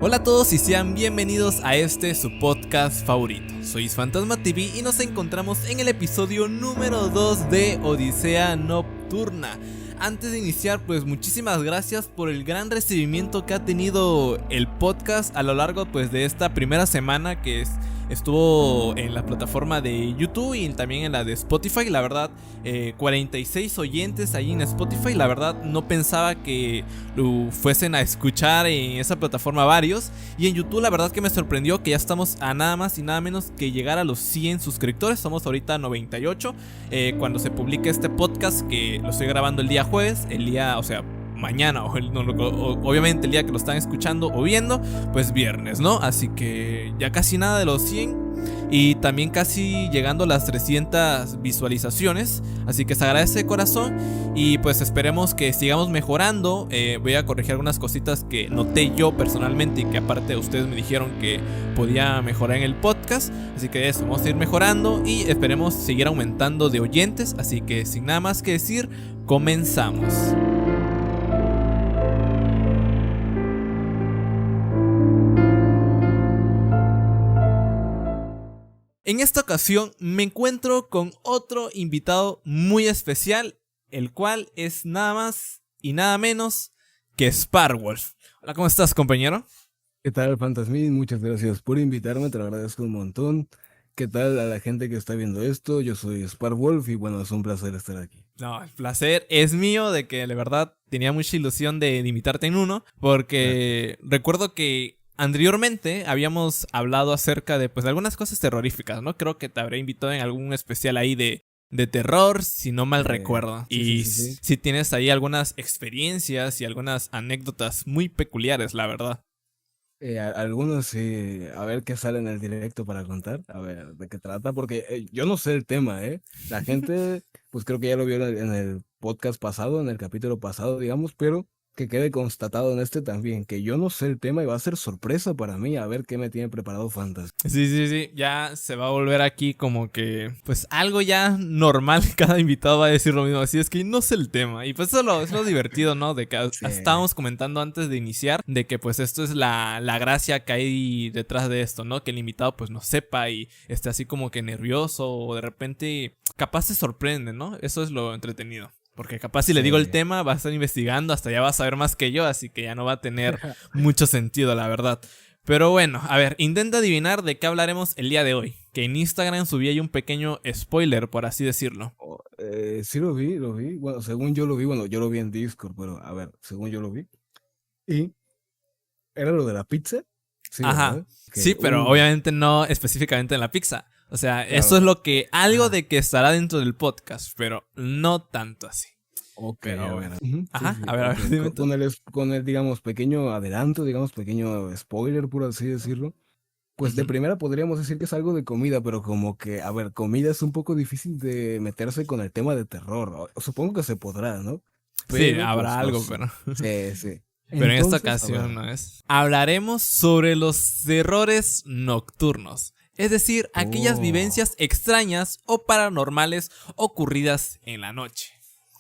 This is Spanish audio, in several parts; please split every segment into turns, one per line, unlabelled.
Hola a todos y sean bienvenidos a su podcast favorito. Soy Fantasma TV y nos encontramos en el episodio número 2 de Odisea Nocturna. Antes de iniciar, pues muchísimas gracias por el gran recibimiento que ha tenido el podcast a lo largo de esta primera semana que estuvo en la plataforma de YouTube y también en la de Spotify. La verdad, 46 oyentes ahí en Spotify. La verdad, no pensaba que lo fuesen a escuchar en esa plataforma varios. Y en YouTube, la verdad que me sorprendió que ya estamos a nada más y nada menos que llegar a los 100 suscriptores. Somos ahorita 98. Cuando se publique este podcast, que lo estoy grabando el día jueves, mañana obviamente el día que lo están escuchando o viendo, pues viernes, ¿no? Así que ya casi nada de los 100 y también casi llegando a las 300 visualizaciones, así que se agradece de corazón y pues esperemos que sigamos mejorando. Voy a corregir algunas cositas que noté yo personalmente y que aparte ustedes me dijeron que podía mejorar en el podcast, así que eso, vamos a ir mejorando y esperemos seguir aumentando de oyentes, así que sin nada más que decir, comenzamos. En esta ocasión me encuentro con otro invitado muy especial, el cual es nada más y nada menos que Sparwolf. Hola, ¿cómo estás, compañero?
¿Qué tal, Fantasmín? Muchas gracias por invitarme, te lo agradezco un montón. ¿Qué tal a la gente que está viendo esto? Yo soy Sparwolf y bueno, es un placer estar aquí.
No, el placer es mío de que de verdad tenía mucha ilusión de imitarte en uno, porque recuerdo que anteriormente habíamos hablado acerca de algunas cosas terroríficas, ¿no? Creo que te habré invitado en algún especial ahí de terror, si no mal recuerdo.
Sí.
Si tienes ahí algunas experiencias y algunas anécdotas muy peculiares, la verdad.
Algunos sí, a ver qué sale en el directo para contar, a ver de qué trata, porque yo no sé el tema, ¿eh? La gente, pues creo que ya lo vio en el podcast pasado, en el capítulo pasado, digamos, pero que quede constatado en este también, que yo no sé el tema y va a ser sorpresa para mí, a ver qué me tiene preparado Fantasy.
Sí, ya se va a volver aquí como que, pues algo ya normal, cada invitado va a decir lo mismo, así es que no sé el tema, y pues eso es lo divertido, ¿no? De que
Sí.
estábamos comentando antes de iniciar, de que pues esto es la gracia que hay detrás de esto, ¿no? Que el invitado pues no sepa y esté así como que nervioso o de repente capaz se sorprende, ¿no? Eso es lo entretenido. Porque capaz si le digo el tema, va a estar investigando, hasta ya va a saber más que yo, así que ya no va a tener mucho sentido, la verdad. Pero bueno, a ver, intenta adivinar de qué hablaremos el día de hoy. Que en Instagram subí ahí un pequeño spoiler, por así decirlo.
Sí lo vi. Bueno, según yo lo vi, bueno, yo lo vi en Discord, pero a ver, según yo lo vi. Y era lo de la pizza. Sí,
Ajá,
¿verdad?
sí, pero obviamente no específicamente en la pizza. O sea,
Claro.
eso es algo de que estará dentro del podcast, pero no tanto así.
Ok,
Pero,
a ver.
ajá,
Sí.
a ver, dime tú.
Con el, digamos, pequeño adelanto, digamos, pequeño spoiler, por así decirlo. Pues de primera podríamos decir que es algo de comida, pero como que, a ver, comida es un poco difícil de meterse con el tema de terror. Supongo que se podrá, ¿no?
Sí,
Pero,
habrá
pues, no
algo,
sé.
pero...
Sí.
Pero en esta
Entonces, a
ocasión
ver.
no es. Hablaremos sobre los terrores nocturnos. Es decir, aquellas vivencias extrañas o paranormales ocurridas en la noche.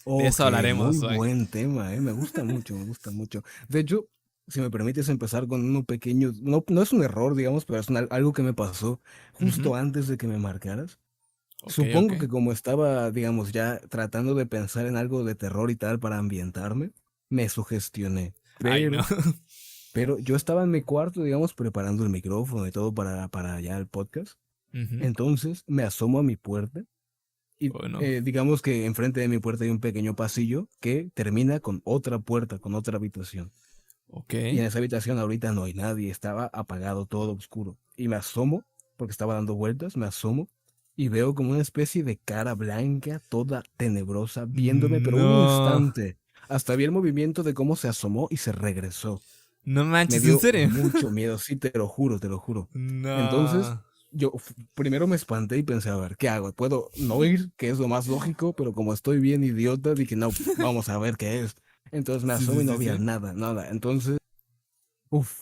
De eso
Ok,
hablaremos
muy
hoy.
buen tema, me gusta mucho, me gusta mucho. De hecho, si me permites empezar con uno pequeño, no es un error, digamos, pero es algo que me pasó justo antes de que me marcaras.
Ok.
Supongo que como estaba, digamos, ya tratando de pensar en algo de terror y tal para ambientarme, me sugestioné.
Ay, no.
Pero yo estaba en mi cuarto, digamos, preparando el micrófono y todo para ya el podcast. Entonces me asomo a mi puerta y
Bueno.
digamos que enfrente de mi puerta hay un pequeño pasillo que termina con otra puerta, con otra habitación.
Ok.
Y en esa habitación ahorita no hay nadie, estaba apagado, todo oscuro. Y me asomo, porque estaba dando vueltas, me asomo y veo como una especie de cara blanca, toda tenebrosa, viéndome, pero un
No.
instante. Hasta vi el movimiento de cómo se asomó y se regresó.
No
Me
manches, ¿en
dio
serio?
mucho miedo, sí, te lo juro, te lo juro. Entonces,
No.
yo primero me espanté y pensé, a ver, ¿qué hago? ¿Puedo no ir? Que es lo más lógico, pero como estoy bien idiota, dije, no, vamos a ver qué es. Entonces me asomo y no había
Sí.
nada. Entonces, uff,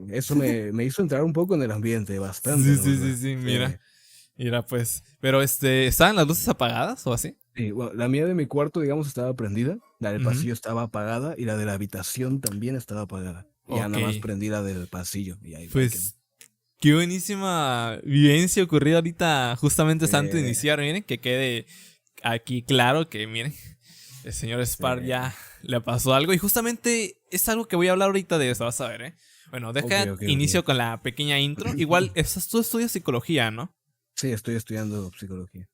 eso me hizo entrar un poco en el ambiente, bastante, la verdad.
Sí.
Sí.
Mira, pues. Pero ¿estaban las luces apagadas o así?
Sí, bueno, la mía de mi cuarto, digamos, estaba prendida, la del
Ujú.
pasillo estaba apagada y la de la habitación también estaba apagada. y ya
Ok,
nada más prendí la del pasillo y ahí quedó.
pues qué buenísima vivencia ocurrida ahorita justamente antes de
Eh,
iniciar, miren, que quede aquí claro que, miren, el señor Spar
eh,
ya le pasó algo y justamente es algo que voy a hablar ahorita de eso, vas a ver, ¿eh? Bueno,
ok,
deja
ok, ok.
inicio con la pequeña intro. Igual, tú estudias psicología, ¿no?
Sí, estoy estudiando psicología.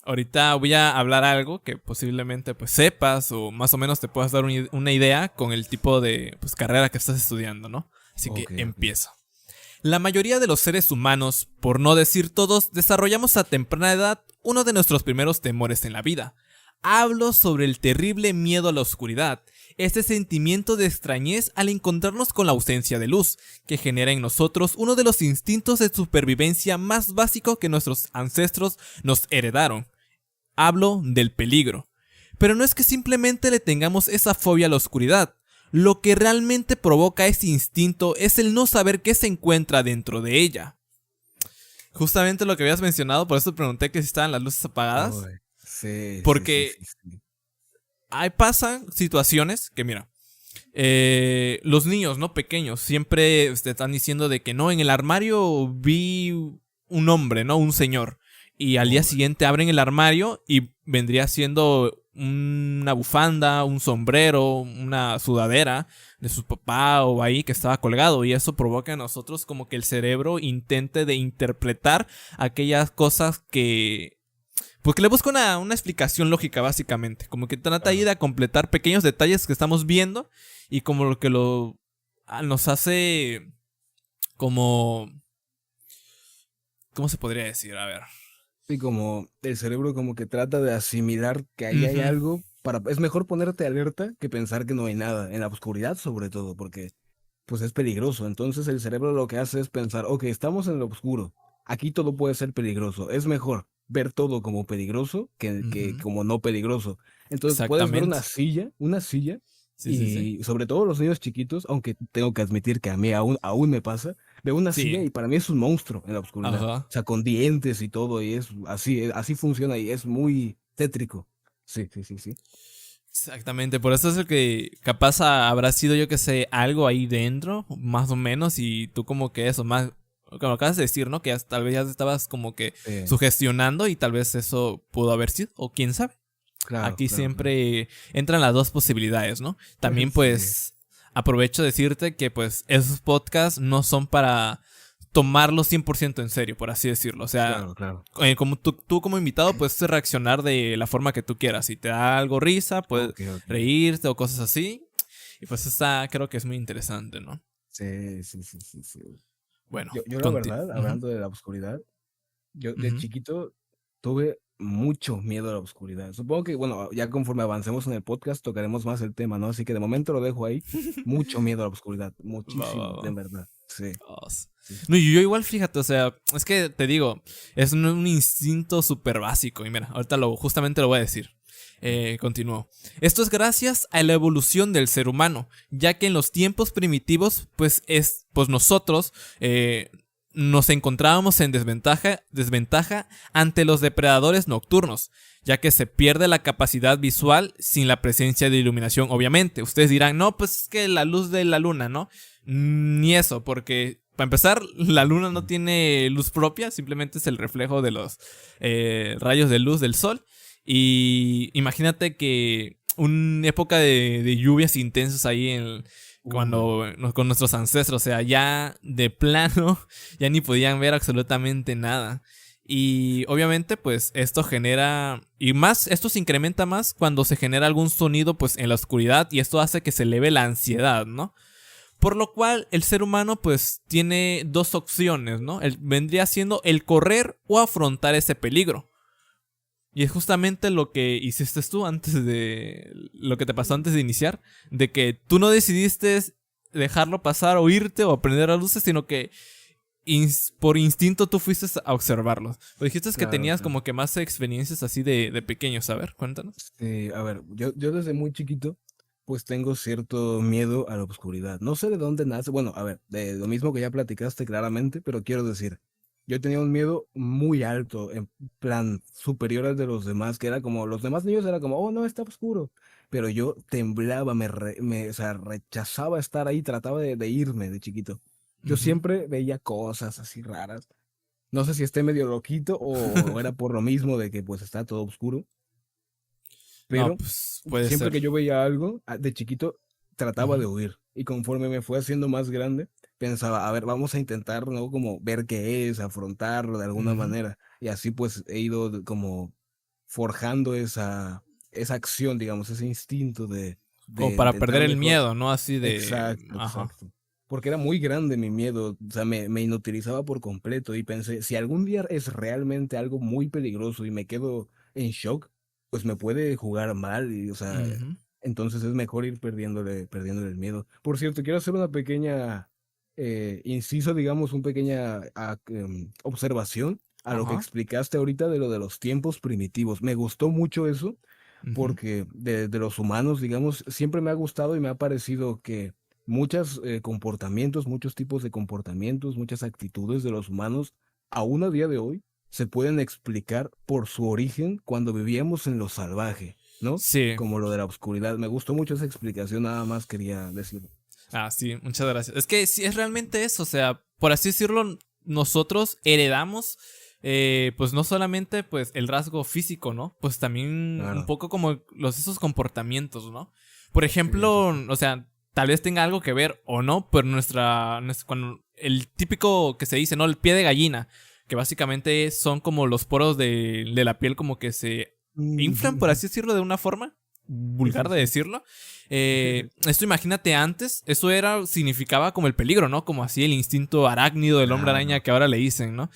Ahorita voy a hablar algo que posiblemente pues sepas o más o menos te puedas dar una idea con el tipo de pues, carrera que estás estudiando, ¿no? Así que
Ok, ok.
empiezo. La mayoría de los seres humanos, por no decir todos, desarrollamos a temprana edad uno de nuestros primeros temores en la vida. Hablo sobre el terrible miedo a la oscuridad, ese sentimiento de extrañez al encontrarnos con la ausencia de luz, que genera en nosotros uno de los instintos de supervivencia más básicos que nuestros ancestros nos heredaron. Hablo del peligro. Pero no es que simplemente le tengamos esa fobia a la oscuridad. Lo que realmente provoca ese instinto es el no saber qué se encuentra dentro de ella. Justamente lo que habías mencionado, por eso pregunté que si estaban las luces apagadas.
Ay, sí, sí, sí,
Porque
sí, sí.
ahí pasan situaciones que, mira, los niños, ¿no? Pequeños, siempre te están diciendo de que no, en el armario vi un hombre, ¿no? Un señor. Y al día
Uy,
siguiente abren el armario y vendría siendo una bufanda, un sombrero, una sudadera de su papá o ahí que estaba colgado. Y eso provoca en nosotros como que el cerebro intente de interpretar aquellas cosas que pues que le busca una explicación lógica, básicamente. Como que trata ahí
claro.
de completar pequeños detalles que estamos viendo. Y como lo que nos hace. Como. ¿Cómo se podría decir? A ver.
Sí, como el cerebro como que trata de asimilar que ahí hay
Ujú,
algo para... Es mejor ponerte alerta que pensar que no hay nada, en la oscuridad sobre todo, porque pues es peligroso. Entonces el cerebro lo que hace es pensar, ok, estamos en lo oscuro, aquí todo puede ser peligroso. Es mejor ver todo como peligroso que
ujú.
como no peligroso. Entonces puedes ver
Exactamente.
una silla,
Sí, sí, sí.
y sobre todo los niños chiquitos, aunque tengo que admitir que a mí aún me pasa, veo una silla
Sí.
y para mí es un monstruo en la oscuridad.
Ajá.
O sea, con dientes y todo, y es así, así funciona y es muy tétrico. Sí, sí, sí, sí.
Exactamente. Por eso es el que capaz habrá sido, yo que sé, algo ahí dentro, más o menos. Y tú como que eso, más. Como acabas de decir, ¿no? Que tal vez ya te estabas como que
Sí,
sugestionando y tal vez eso pudo haber sido. O quién sabe.
claro,
Aquí
claro, claro.
siempre entran las dos posibilidades, ¿no? También
Sí,
pues aprovecho de decirte que pues esos podcasts no son para tomarlos 100% en serio, por así decirlo. O sea,
claro, claro.
como tú como invitado puedes reaccionar de la forma que tú quieras. Si te da algo risa, puedes
Ok, ok.
reírte o cosas así. Y pues esta creo que es muy interesante, ¿no?
Sí, sí, sí, sí, sí.
Bueno,
Yo la
contigo.
verdad, hablando de la oscuridad, yo de
Ujú.
chiquito tuve mucho miedo a la oscuridad. Supongo que, bueno, ya conforme avancemos en el podcast tocaremos más el tema, ¿no? Así que de momento lo dejo ahí. Mucho miedo a la oscuridad,
Va, va,
muchísimo, de
va.
verdad. Sí,
Os.
sí,
No, y yo igual, fíjate, o sea, es que te digo, es un instinto súper básico. Y mira, ahorita justamente lo voy a decir. Continúo. Esto es gracias a la evolución del ser humano, ya que en los tiempos primitivos, pues nosotros nos encontrábamos en desventaja ante los depredadores nocturnos, ya que se pierde la capacidad visual sin la presencia de iluminación, obviamente. Ustedes dirán, no, pues es que la luz de la luna, ¿no? Ni eso, porque para empezar, la luna no tiene luz propia, simplemente es el reflejo de los rayos de luz del sol. Y imagínate que una época de lluvias intensas ahí
Uy,
con nuestros ancestros, o sea, ya de plano, ya ni podían ver absolutamente nada. Y obviamente, pues esto genera, y más, esto se incrementa más cuando se genera algún sonido, pues en la oscuridad, y esto hace que se eleve la ansiedad, ¿no? Por lo cual el ser humano pues tiene dos opciones, ¿no? Vendría siendo el correr o afrontar ese peligro. Y es justamente lo que hiciste tú lo que te pasó antes de iniciar, de que tú no decidiste dejarlo pasar o irte o aprender las luces, sino que por instinto tú fuiste a observarlos. Pues dijiste que
claro,
tenías
claro.
como que más experiencias así de pequeños. A ver, cuéntanos.
Sí, a ver, yo desde muy chiquito, pues tengo cierto miedo a la oscuridad. No sé de dónde nace, bueno, a ver, de lo mismo que ya platicaste claramente, pero quiero decir, yo tenía un miedo muy alto, en plan superior al de los demás, que era como, los demás niños era como, oh, no, está oscuro. Pero yo temblaba, o sea, rechazaba estar ahí, trataba de irme de chiquito. Yo
Ujú.
siempre veía cosas así raras. No sé si esté medio loquito o era por lo mismo de que pues está todo oscuro,
No,
pero
pues puede
siempre
ser.
que yo veía algo, de chiquito trataba
Ujú.
de huir. Y conforme me fue haciendo más grande, pensaba, a ver, vamos a intentar, ¿no? Como ver qué es, afrontarlo de alguna
Ujú.
manera. Y así pues he ido como forjando esa acción, digamos, ese instinto
Como
de
para perder
intentar
el
mejor.
miedo, ¿no? Así de...
Exacto,
Ajá.
exacto. Porque era muy grande mi miedo, o sea, me inutilizaba por completo y pensé, si algún día es realmente algo muy peligroso y me quedo en shock, pues me puede jugar mal y, o sea,
Ujú.
entonces es mejor ir perdiéndole el miedo. Por cierto, quiero hacer una pequeña inciso, digamos, una pequeña observación a lo que
Ajá.
explicaste ahorita de lo de los tiempos primitivos. Me gustó mucho eso
Ujú.
porque de los humanos, digamos, siempre me ha gustado y me ha parecido que muchos comportamientos, muchos tipos de comportamientos, muchas actitudes de los humanos, aún a día de hoy, se pueden explicar por su origen cuando vivíamos en lo salvaje, ¿no?
Sí.
Como lo de la oscuridad. Me gustó mucho esa explicación, nada más quería decir.
Ah, sí, muchas gracias. Es que sí, es realmente eso, o sea, por así decirlo, nosotros heredamos, pues no solamente pues el rasgo físico, ¿no? Pues también un
Claro.
poco como esos comportamientos, ¿no? Por
Sí, sí,
ejemplo,
sí.
o sea, tal vez tenga algo que ver o no, pero cuando el típico que se dice, ¿no? El pie de gallina, que básicamente son como los poros de la piel como que se inflan, por
Ujú.
así decirlo, de una forma
Sí,
vulgar
sí,
de
sí.
decirlo. Esto imagínate antes, eso significaba como el peligro, ¿no? Como así el instinto arácnido del hombre araña
Claro.
que ahora le dicen, ¿no?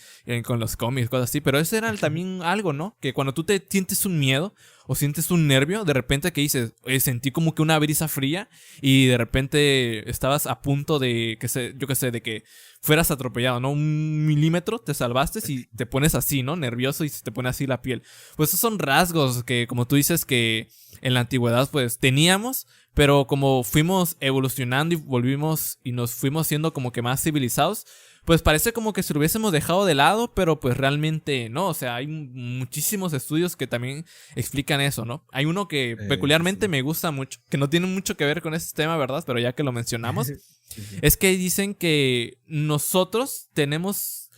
Con los cómics, cosas así. Pero eso era también algo, ¿no? Que cuando tú te sientes un miedo o sientes un nervio, de repente que dices, sentí como que una brisa fría y de repente estabas a punto de, yo qué sé, de que fueras atropellado, ¿no? Un milímetro te salvaste y te pones así, ¿no? Nervioso y se te pone así la piel. Pues esos son rasgos que, como tú dices, que en la antigüedad pues teníamos, pero como fuimos evolucionando y volvimos y nos fuimos siendo como que más civilizados, pues parece como que si lo hubiésemos dejado de lado, pero pues realmente no, o sea, hay muchísimos estudios que también explican eso, ¿no? Hay uno que
Sí,
peculiarmente
sí.
me gusta mucho, que no tiene mucho que ver con este tema, ¿verdad? Pero ya que lo mencionamos,
Sí, sí.
es que dicen que nosotros tenemos,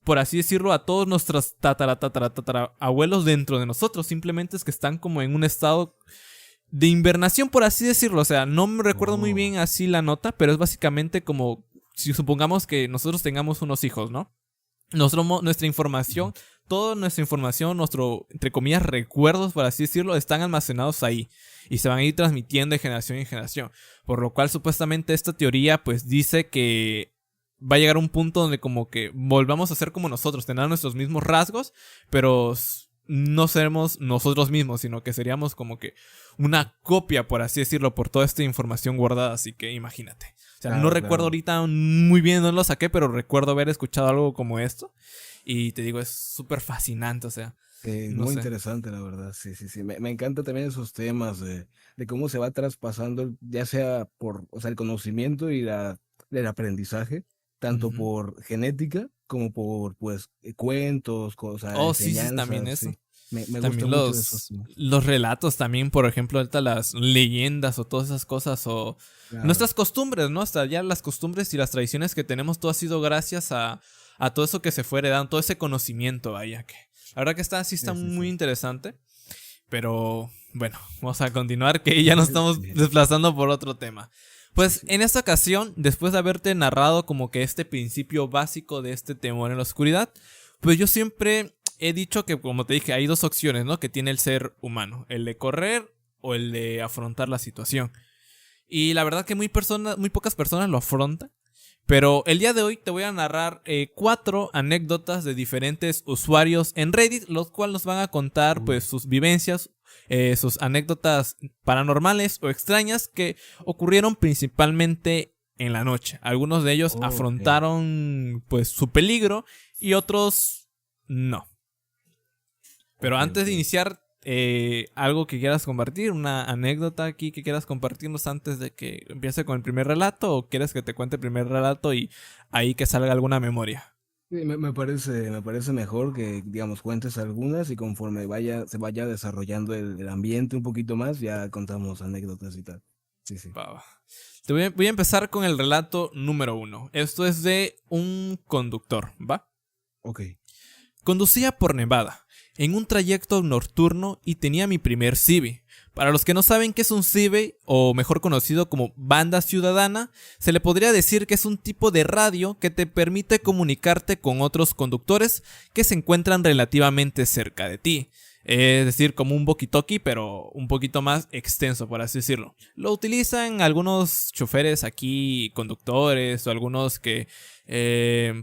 por así decirlo, a todos nuestros tatara abuelos dentro de nosotros. Simplemente es que están como en un estado de invernación, por así decirlo. O sea, no me recuerdo muy
Oh.
bien así la nota, pero es básicamente como si supongamos que nosotros tengamos unos hijos, ¿no? Nuestra información, toda nuestra información, entre comillas, recuerdos, por así decirlo, están almacenados ahí y se van a ir transmitiendo de generación en generación. Por lo cual, supuestamente, esta teoría, pues dice que va a llegar a un punto donde, como que volvamos a ser como nosotros, tener nuestros mismos rasgos, pero no seremos nosotros mismos, sino que seríamos como que una copia, por así decirlo, por toda esta información guardada. Así que imagínate. O sea, no
Claro,
recuerdo
claro.
ahorita muy bien dónde lo saqué, pero recuerdo haber escuchado algo como esto. Y te digo, es súper fascinante, o sea, no
Muy
sé.
interesante, la verdad. Sí, sí, sí. Me encanta también esos temas de cómo se va traspasando, ya sea por, o sea, el conocimiento y el aprendizaje, tanto
Ujú.
por genética como por, pues, cuentos, cosas,
Oh, sí, sí, también
enseñanzas,
eso.
sí. Me gusta
También
mucho esos temas.
los relatos también, por ejemplo, ahorita las leyendas o todas esas cosas o
Claro.
nuestras costumbres, ¿no? Hasta ya las costumbres y las tradiciones que tenemos, todo ha sido gracias a todo eso que se fue heredando, todo ese conocimiento, vaya que. La verdad que sí está
Sí, sí,
muy
sí.
interesante, pero bueno, vamos a continuar que ya nos estamos
Sí.
desplazando por otro tema.
Sí,
Pues
sí.
en esta ocasión, después de haberte narrado como que este principio básico de este temor en la oscuridad, pues yo siempre he dicho que, como te dije, hay dos opciones, ¿no? Que tiene el ser humano, el de correr o el de afrontar la situación. Y la verdad que muy pocas personas lo afrontan. Pero el día de hoy te voy a narrar 4 anécdotas de diferentes usuarios en Reddit, los cuales nos van a contar
Uy.
pues sus vivencias, sus anécdotas paranormales o extrañas que ocurrieron principalmente en la noche. Algunos de ellos
Oh, ok.
afrontaron pues su peligro y otros no. Pero
Ok,
antes
ok.
de iniciar, algo que quieras compartir, una anécdota aquí que quieras compartirnos antes de que empiece con el primer relato, o quieres que te cuente el primer relato y ahí que salga alguna memoria.
Sí, me parece mejor que, digamos, cuentes algunas y conforme se vaya desarrollando el ambiente un poquito más, ya contamos anécdotas y tal. Sí, sí.
Va, va. Voy a empezar con el relato número uno. Esto es de un conductor, ¿va?
Ok.
Conducía por Nevada, en un trayecto nocturno y tenía mi primer Civi. Para los que no saben qué es un Civi, o mejor conocido como banda ciudadana, se le podría decir que es un tipo de radio que te permite comunicarte con otros conductores que se encuentran relativamente cerca de ti. Es decir, como un walkie-talkie, pero un poquito más extenso, por así decirlo. Lo utilizan algunos choferes aquí, conductores, o algunos que,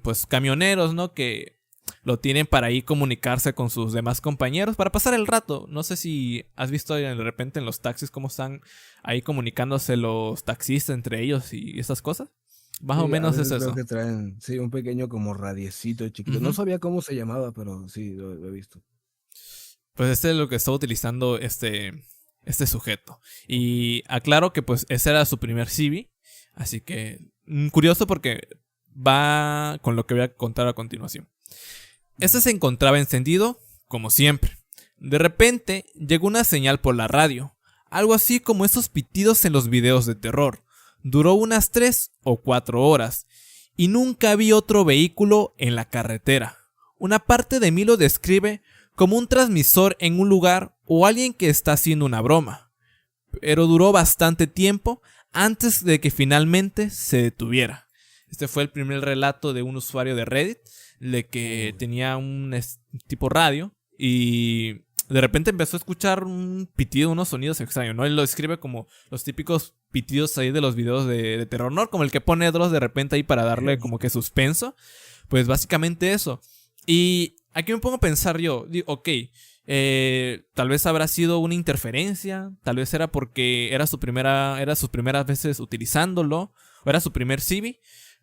pues camioneros, ¿no? Que lo tienen para ahí comunicarse con sus demás compañeros, para pasar el rato. No sé si has visto de repente en los taxis cómo están ahí comunicándose los taxistas entre ellos y esas cosas. Más o
Sí, a
menos es
veces veo
eso.
que traen, sí, un pequeño como radiecito chiquito. No
Ujú.
sabía cómo se llamaba, pero sí, lo he visto.
Pues este es lo que está utilizando este sujeto. Y aclaro que pues ese era su primer Civi. Así que curioso porque va con lo que voy a contar a continuación. Este se encontraba encendido, como siempre. De repente llegó una señal por la radio, algo así como esos pitidos en los videos de terror. Duró unas 3 o 4 horas y nunca vi otro vehículo en la carretera. Una parte de mí lo describe como un transmisor en un lugar o alguien que está haciendo una broma, pero duró bastante tiempo antes de que finalmente se detuviera. Este fue el primer relato de un usuario de Reddit, de que
Uy.
tenía un tipo radio y de repente empezó a escuchar un pitido, unos sonidos extraños, ¿no? Él lo describe como los típicos pitidos ahí de los videos de terror, ¿no? Como el que pone Dross de repente ahí para darle como que suspenso. Pues básicamente eso. Y aquí me pongo a pensar yo, digo, ok, tal vez habrá sido una interferencia, tal vez era porque era sus primeras veces utilizándolo, o era su primer Civi,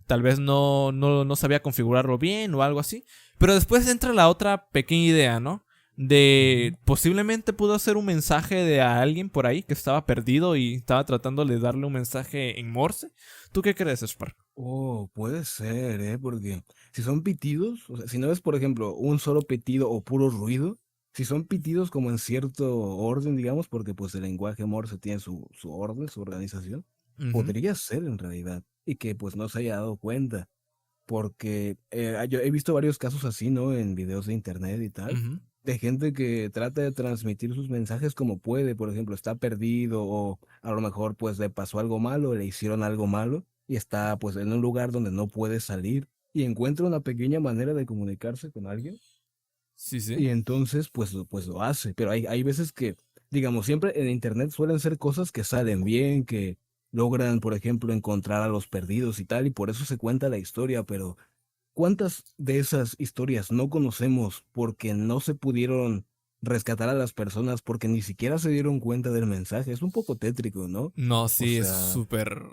tal vez no sabía configurarlo bien o algo así. Pero después entra la otra pequeña idea, ¿no?
Ujú.
De posiblemente pudo ser un mensaje de a alguien por ahí que estaba perdido y estaba tratando de darle un mensaje en Morse. ¿Tú qué crees, Spark?
Oh, puede ser, ¿eh? Porque si son pitidos, o sea, si no es, por ejemplo, un solo pitido o puro ruido, si son pitidos como en cierto orden, digamos, porque pues el lenguaje Morse tiene su orden, su organización,
Ujú,
podría ser en realidad, y que pues no se haya dado cuenta, porque yo he visto varios casos así, ¿no? En videos de internet y tal,
ujú.
de gente que trata de transmitir sus mensajes como puede, por ejemplo, está perdido o a lo mejor pues le pasó algo malo, le hicieron algo malo y está pues en un lugar donde no puede salir y encuentra una pequeña manera de comunicarse con alguien
Sí, sí.
y entonces pues lo hace. Pero hay veces que, digamos, siempre en internet suelen ser cosas que salen bien, que logran, por ejemplo, encontrar a los perdidos y tal, y por eso se cuenta la historia, pero ¿cuántas de esas historias no conocemos porque no se pudieron rescatar a las personas porque ni siquiera se dieron cuenta del mensaje? Es un poco tétrico, ¿no?
No,
O
sí, es
sea,
súper...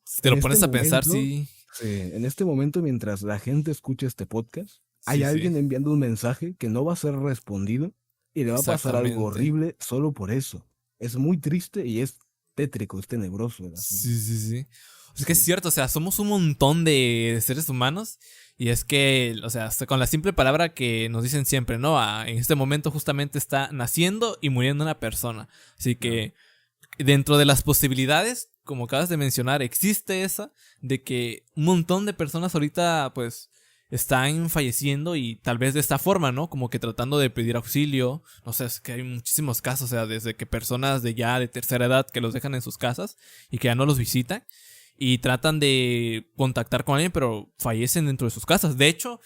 Si te
en
lo
este
pones a pensar,
momento,
sí.
sí, en este momento, mientras la gente escucha este podcast, hay
Sí, sí.
alguien enviando un mensaje que no va a ser respondido y le va a pasar algo
Exactamente.
horrible solo por eso. Es muy triste y es tétrico, es tenebroso el asunto.
Sí, sí, sí. Es que es
Sí.
cierto, o sea, somos un montón de seres humanos y es que, o sea, hasta con la simple palabra que nos dicen siempre, ¿no? En este momento justamente está naciendo y muriendo una persona. Así
Claro.
que dentro de las posibilidades, como acabas de mencionar, existe esa de que un montón de personas ahorita, pues, están falleciendo y tal vez de esta forma, ¿no? Como que tratando de pedir auxilio. No sé, es que hay muchísimos casos, o sea, desde que personas de ya de tercera edad que los dejan en sus casas y que ya no los visitan y tratan de contactar con alguien, pero fallecen dentro de sus casas. De hecho,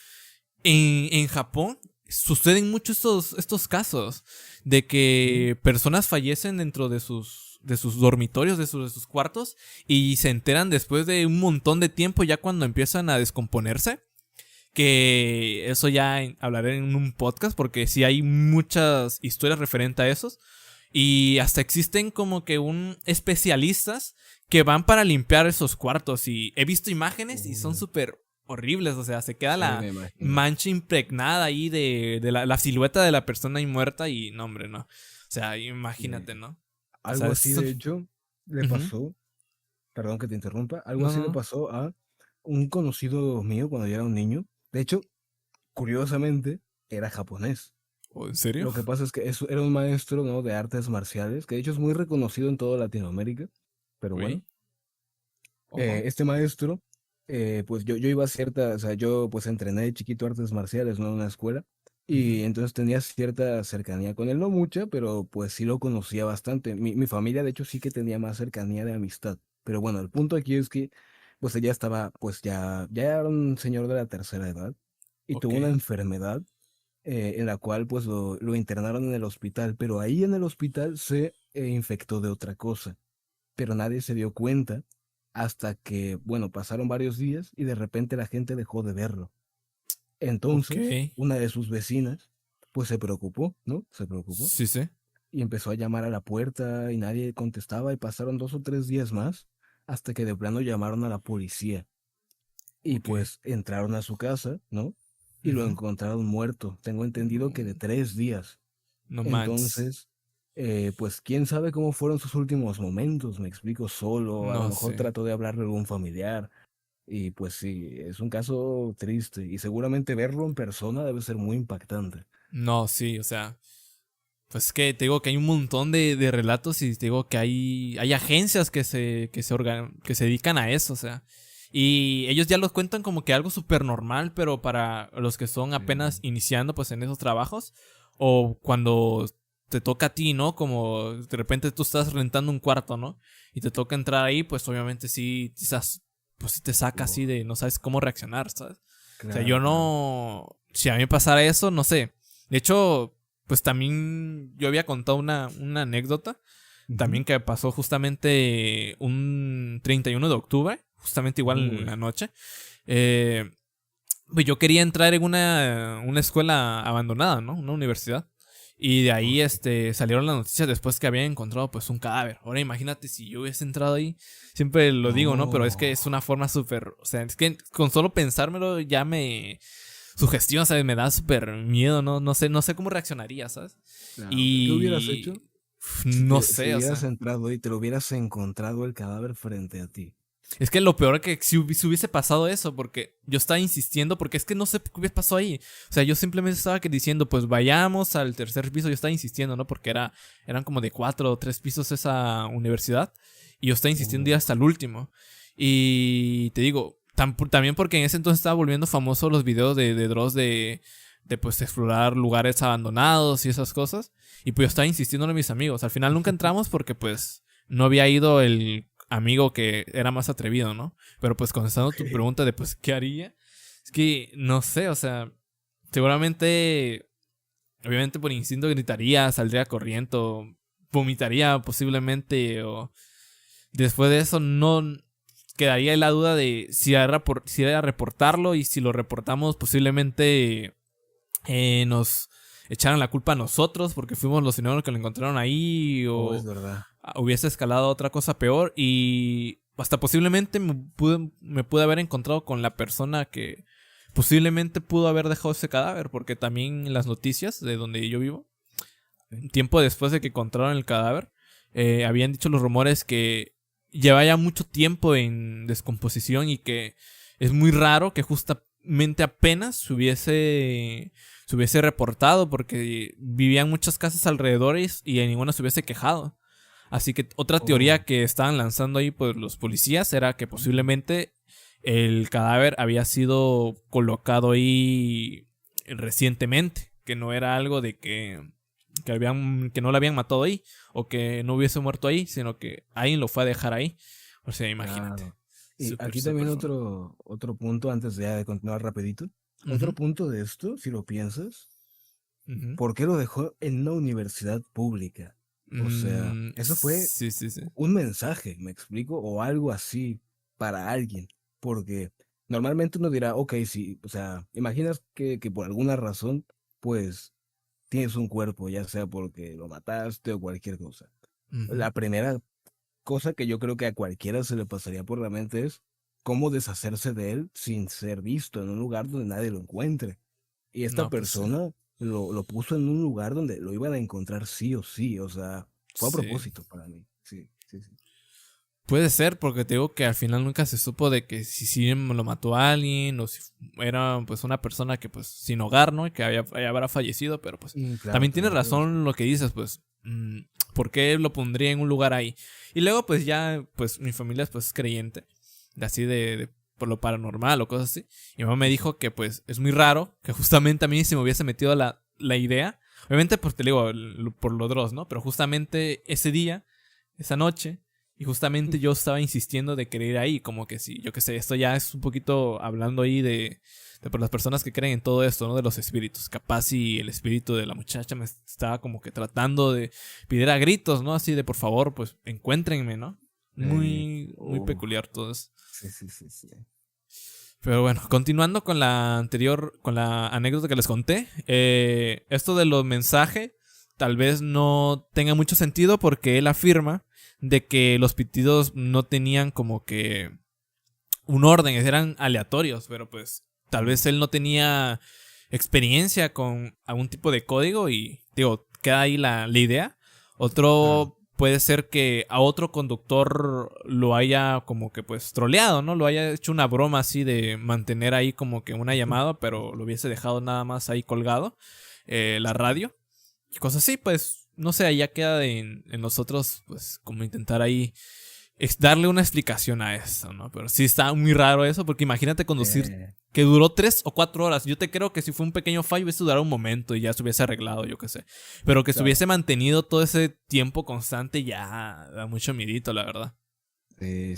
en Japón suceden muchos estos casos de
Sí.
que personas fallecen dentro de sus dormitorios, de sus cuartos, y se enteran después de un montón de tiempo, ya cuando empiezan a descomponerse. Que eso ya hablaré en un podcast, porque sí hay muchas historias referentes a esos. Y hasta existen como que un especialistas que van para limpiar esos cuartos. Y he visto imágenes y son
Uy,
súper horribles. O sea, se queda
sí,
la
me imagino.
mancha impregnada ahí de la silueta de la persona ahí muerta. Y no, hombre, no. O sea,
Sí.
imagínate, ¿no? O sea,
Algo así, de hecho, le
Ujú.
pasó, perdón que te interrumpa, algo
No,
así
no,
le
no.
pasó a un conocido mío cuando yo era un niño. De hecho, curiosamente, era japonés.
¿O en serio?
Lo que pasa es que eso era un maestro, ¿no? De artes marciales, que de hecho es muy reconocido en toda Latinoamérica. Pero bueno,
Uy, ojo.
este maestro, pues yo iba a cierta, o sea, yo pues entrené de chiquito artes marciales, ¿no? En una escuela.
Ujú.
Y entonces tenía cierta cercanía con él, no mucha, pero pues sí lo conocía bastante. Mi familia, de hecho, sí que tenía más cercanía de amistad. Pero bueno, el punto aquí es que, pues ella estaba, pues ya era un señor de la tercera edad y
Ok,
tuvo una enfermedad en la cual pues lo internaron en el hospital, pero ahí en el hospital se infectó de otra cosa, pero nadie se dio cuenta hasta que, bueno, pasaron varios días y de repente la gente dejó de verlo.
ok.
Entonces, una de sus vecinas, pues se preocupó, ¿no? Se preocupó
Sí, sí.
y empezó a llamar a la puerta y nadie contestaba y pasaron 2 o 3 días más hasta que de plano llamaron a la policía y
Ok.
pues entraron a su casa, ¿no? Y lo
Ujú.
encontraron muerto. Tengo entendido que de
No,
3 días.
no manches.
Entonces, pues quién sabe cómo fueron sus últimos momentos, me explico solo, a lo
No
mejor
sé.
trató de hablarle a algún familiar. Y pues sí, es un caso triste y seguramente verlo en persona debe ser muy impactante.
No, sí, o sea. Pues que te digo que hay un montón de relatos y te digo que hay agencias que se dedican a eso, o sea. Y ellos ya los cuentan como que algo súper normal, pero para los que son
Sí.
apenas iniciando pues en esos trabajos, o cuando te toca a ti, ¿no? Como de repente tú estás rentando un cuarto, ¿no? Y te toca entrar ahí, pues obviamente sí, quizás, pues sí te saca
Oh,
así de no sabes cómo reaccionar, ¿sabes? O sea, yo
claro, claro.
no, si a mí me pasara eso, no sé. De hecho, pues también yo había contado una anécdota,
Ujú.
también que pasó justamente un 31 de octubre, justamente igual en
Uy,
la noche. Eh, pues yo quería entrar en una escuela abandonada, ¿no? Una universidad. Y de ahí
ok.
salieron las noticias después que habían encontrado pues un cadáver. Ahora imagínate si yo hubiese entrado ahí. Siempre lo digo, ¿no? Pero es que
No.
es una forma súper... O sea, es que con solo pensármelo ya me sugestiona, ¿sabes? Me da súper miedo, ¿no? No sé cómo reaccionaría, ¿sabes?
Claro, ¿qué hubieras
Y...
hecho
No
si
sé, o
hubieras
sea...
entrado y te lo hubieras encontrado el cadáver frente a ti?
Es que lo peor es que si hubiese pasado eso, porque yo estaba insistiendo, porque es que no sé qué hubiese pasado ahí. O sea, yo simplemente estaba diciendo, pues vayamos al tercer piso. Yo estaba insistiendo, ¿no? Porque eran como de 4 o 3 pisos esa universidad. Y yo estaba insistiendo ya
Oh,
hasta el último. Y te digo, también porque en ese entonces estaba volviendo famoso los videos de Dross de pues explorar lugares abandonados y esas cosas. Y pues yo estaba insistiendo a mis amigos. Al final nunca entramos porque pues no había ido el amigo que era más atrevido, ¿no? Pero pues contestando tu
ok.
pregunta de pues qué haría, es que no sé, o sea, seguramente, obviamente por instinto gritaría, saldría corriendo, vomitaría posiblemente, o después de eso no quedaría la duda de si era reportarlo, y si lo reportamos posiblemente nos echaran la culpa a nosotros porque fuimos los primeros que lo encontraron ahí,
Oh, es
o
verdad.
hubiese escalado a otra cosa peor, y hasta posiblemente me pude haber encontrado con la persona que posiblemente pudo haber dejado ese cadáver, porque también en las noticias de donde yo vivo,
Sí.
un tiempo después de que encontraron el cadáver, habían dicho los rumores que lleva ya mucho tiempo en descomposición y que es muy raro que justamente apenas se hubiese reportado, porque vivían muchas casas alrededor y en ninguna se hubiese quejado. Así que otra teoría
Oh,
que estaban lanzando ahí pues los policías era que posiblemente el cadáver había sido colocado ahí recientemente, que no era algo de que no lo habían matado ahí o que no hubiese muerto ahí, sino que alguien lo fue a dejar ahí. O sea, imagínate.
claro. Y
Súper,
aquí también
súper feo.
otro punto, antes ya de continuar rapidito. Otro
Ujú,
punto de esto, si lo piensas,
ujú.
¿por qué lo dejó en una universidad pública? O sea, eso fue
Sí, sí, sí.
un mensaje, ¿me explico? O algo así para alguien. Porque normalmente uno dirá, ok, sí, o sea, imaginas que por alguna razón, pues tienes un cuerpo, ya sea porque lo mataste o cualquier cosa.
Ujú.
La primera cosa que yo creo que a cualquiera se le pasaría por la mente es cómo deshacerse de él sin ser visto en un lugar donde nadie lo encuentre. Y esta
No, pues sí.
persona lo puso en un lugar donde lo iban a encontrar sí o sí, o sea, fue a
Sí.
propósito para mí. Sí, sí, sí.
Puede ser, porque te digo que al final nunca se supo de que si lo mató a alguien o si era pues una persona que pues sin hogar, ¿no? Y que habrá fallecido, pero pues
Claro,
también tienes
también.
razón lo que dices, pues ¿por qué lo pondría en un lugar ahí? Y luego pues ya pues mi familia pues es creyente, así de por lo paranormal o cosas así. Y mi mamá me dijo que pues es muy raro, que justamente a mí se me hubiese metido la idea, obviamente pues te digo por lo Dross, ¿no? Pero justamente ese día, esa noche, y justamente yo estaba insistiendo de querer ir ahí, como que sí, yo qué sé, esto ya es un poquito hablando ahí de por las personas que creen en todo esto, ¿no? De los espíritus. Capaz si el espíritu de la muchacha me estaba como que tratando de pedir a gritos, ¿no? Así de por favor, pues encuéntrenme, ¿no? Muy peculiar todo eso.
Sí.
Pero bueno, continuando con la anterior, con la anécdota que les conté, esto de los mensajes tal vez no tenga mucho sentido porque él afirma de que los pitidos no tenían como que un orden, eran aleatorios, pero pues tal vez él no tenía experiencia con algún tipo de código y digo, queda ahí la idea. Otro puede ser que a otro conductor lo haya como que pues troleado, ¿no? Lo haya hecho una broma así de mantener ahí como que una llamada, pero lo hubiese dejado nada más ahí colgado, la radio. Y cosas así, pues, no sé, ya queda en nosotros, pues, como intentar ahí darle una explicación a eso, ¿no? Pero sí está muy raro eso, porque imagínate conducir que duró 3 o 4 horas. Yo te creo que si fue un pequeño fallo hubiese durado un momento y ya se hubiese arreglado, yo qué sé. Pero que se hubiese mantenido todo ese tiempo constante ya da mucho miedito, la verdad.
Sí,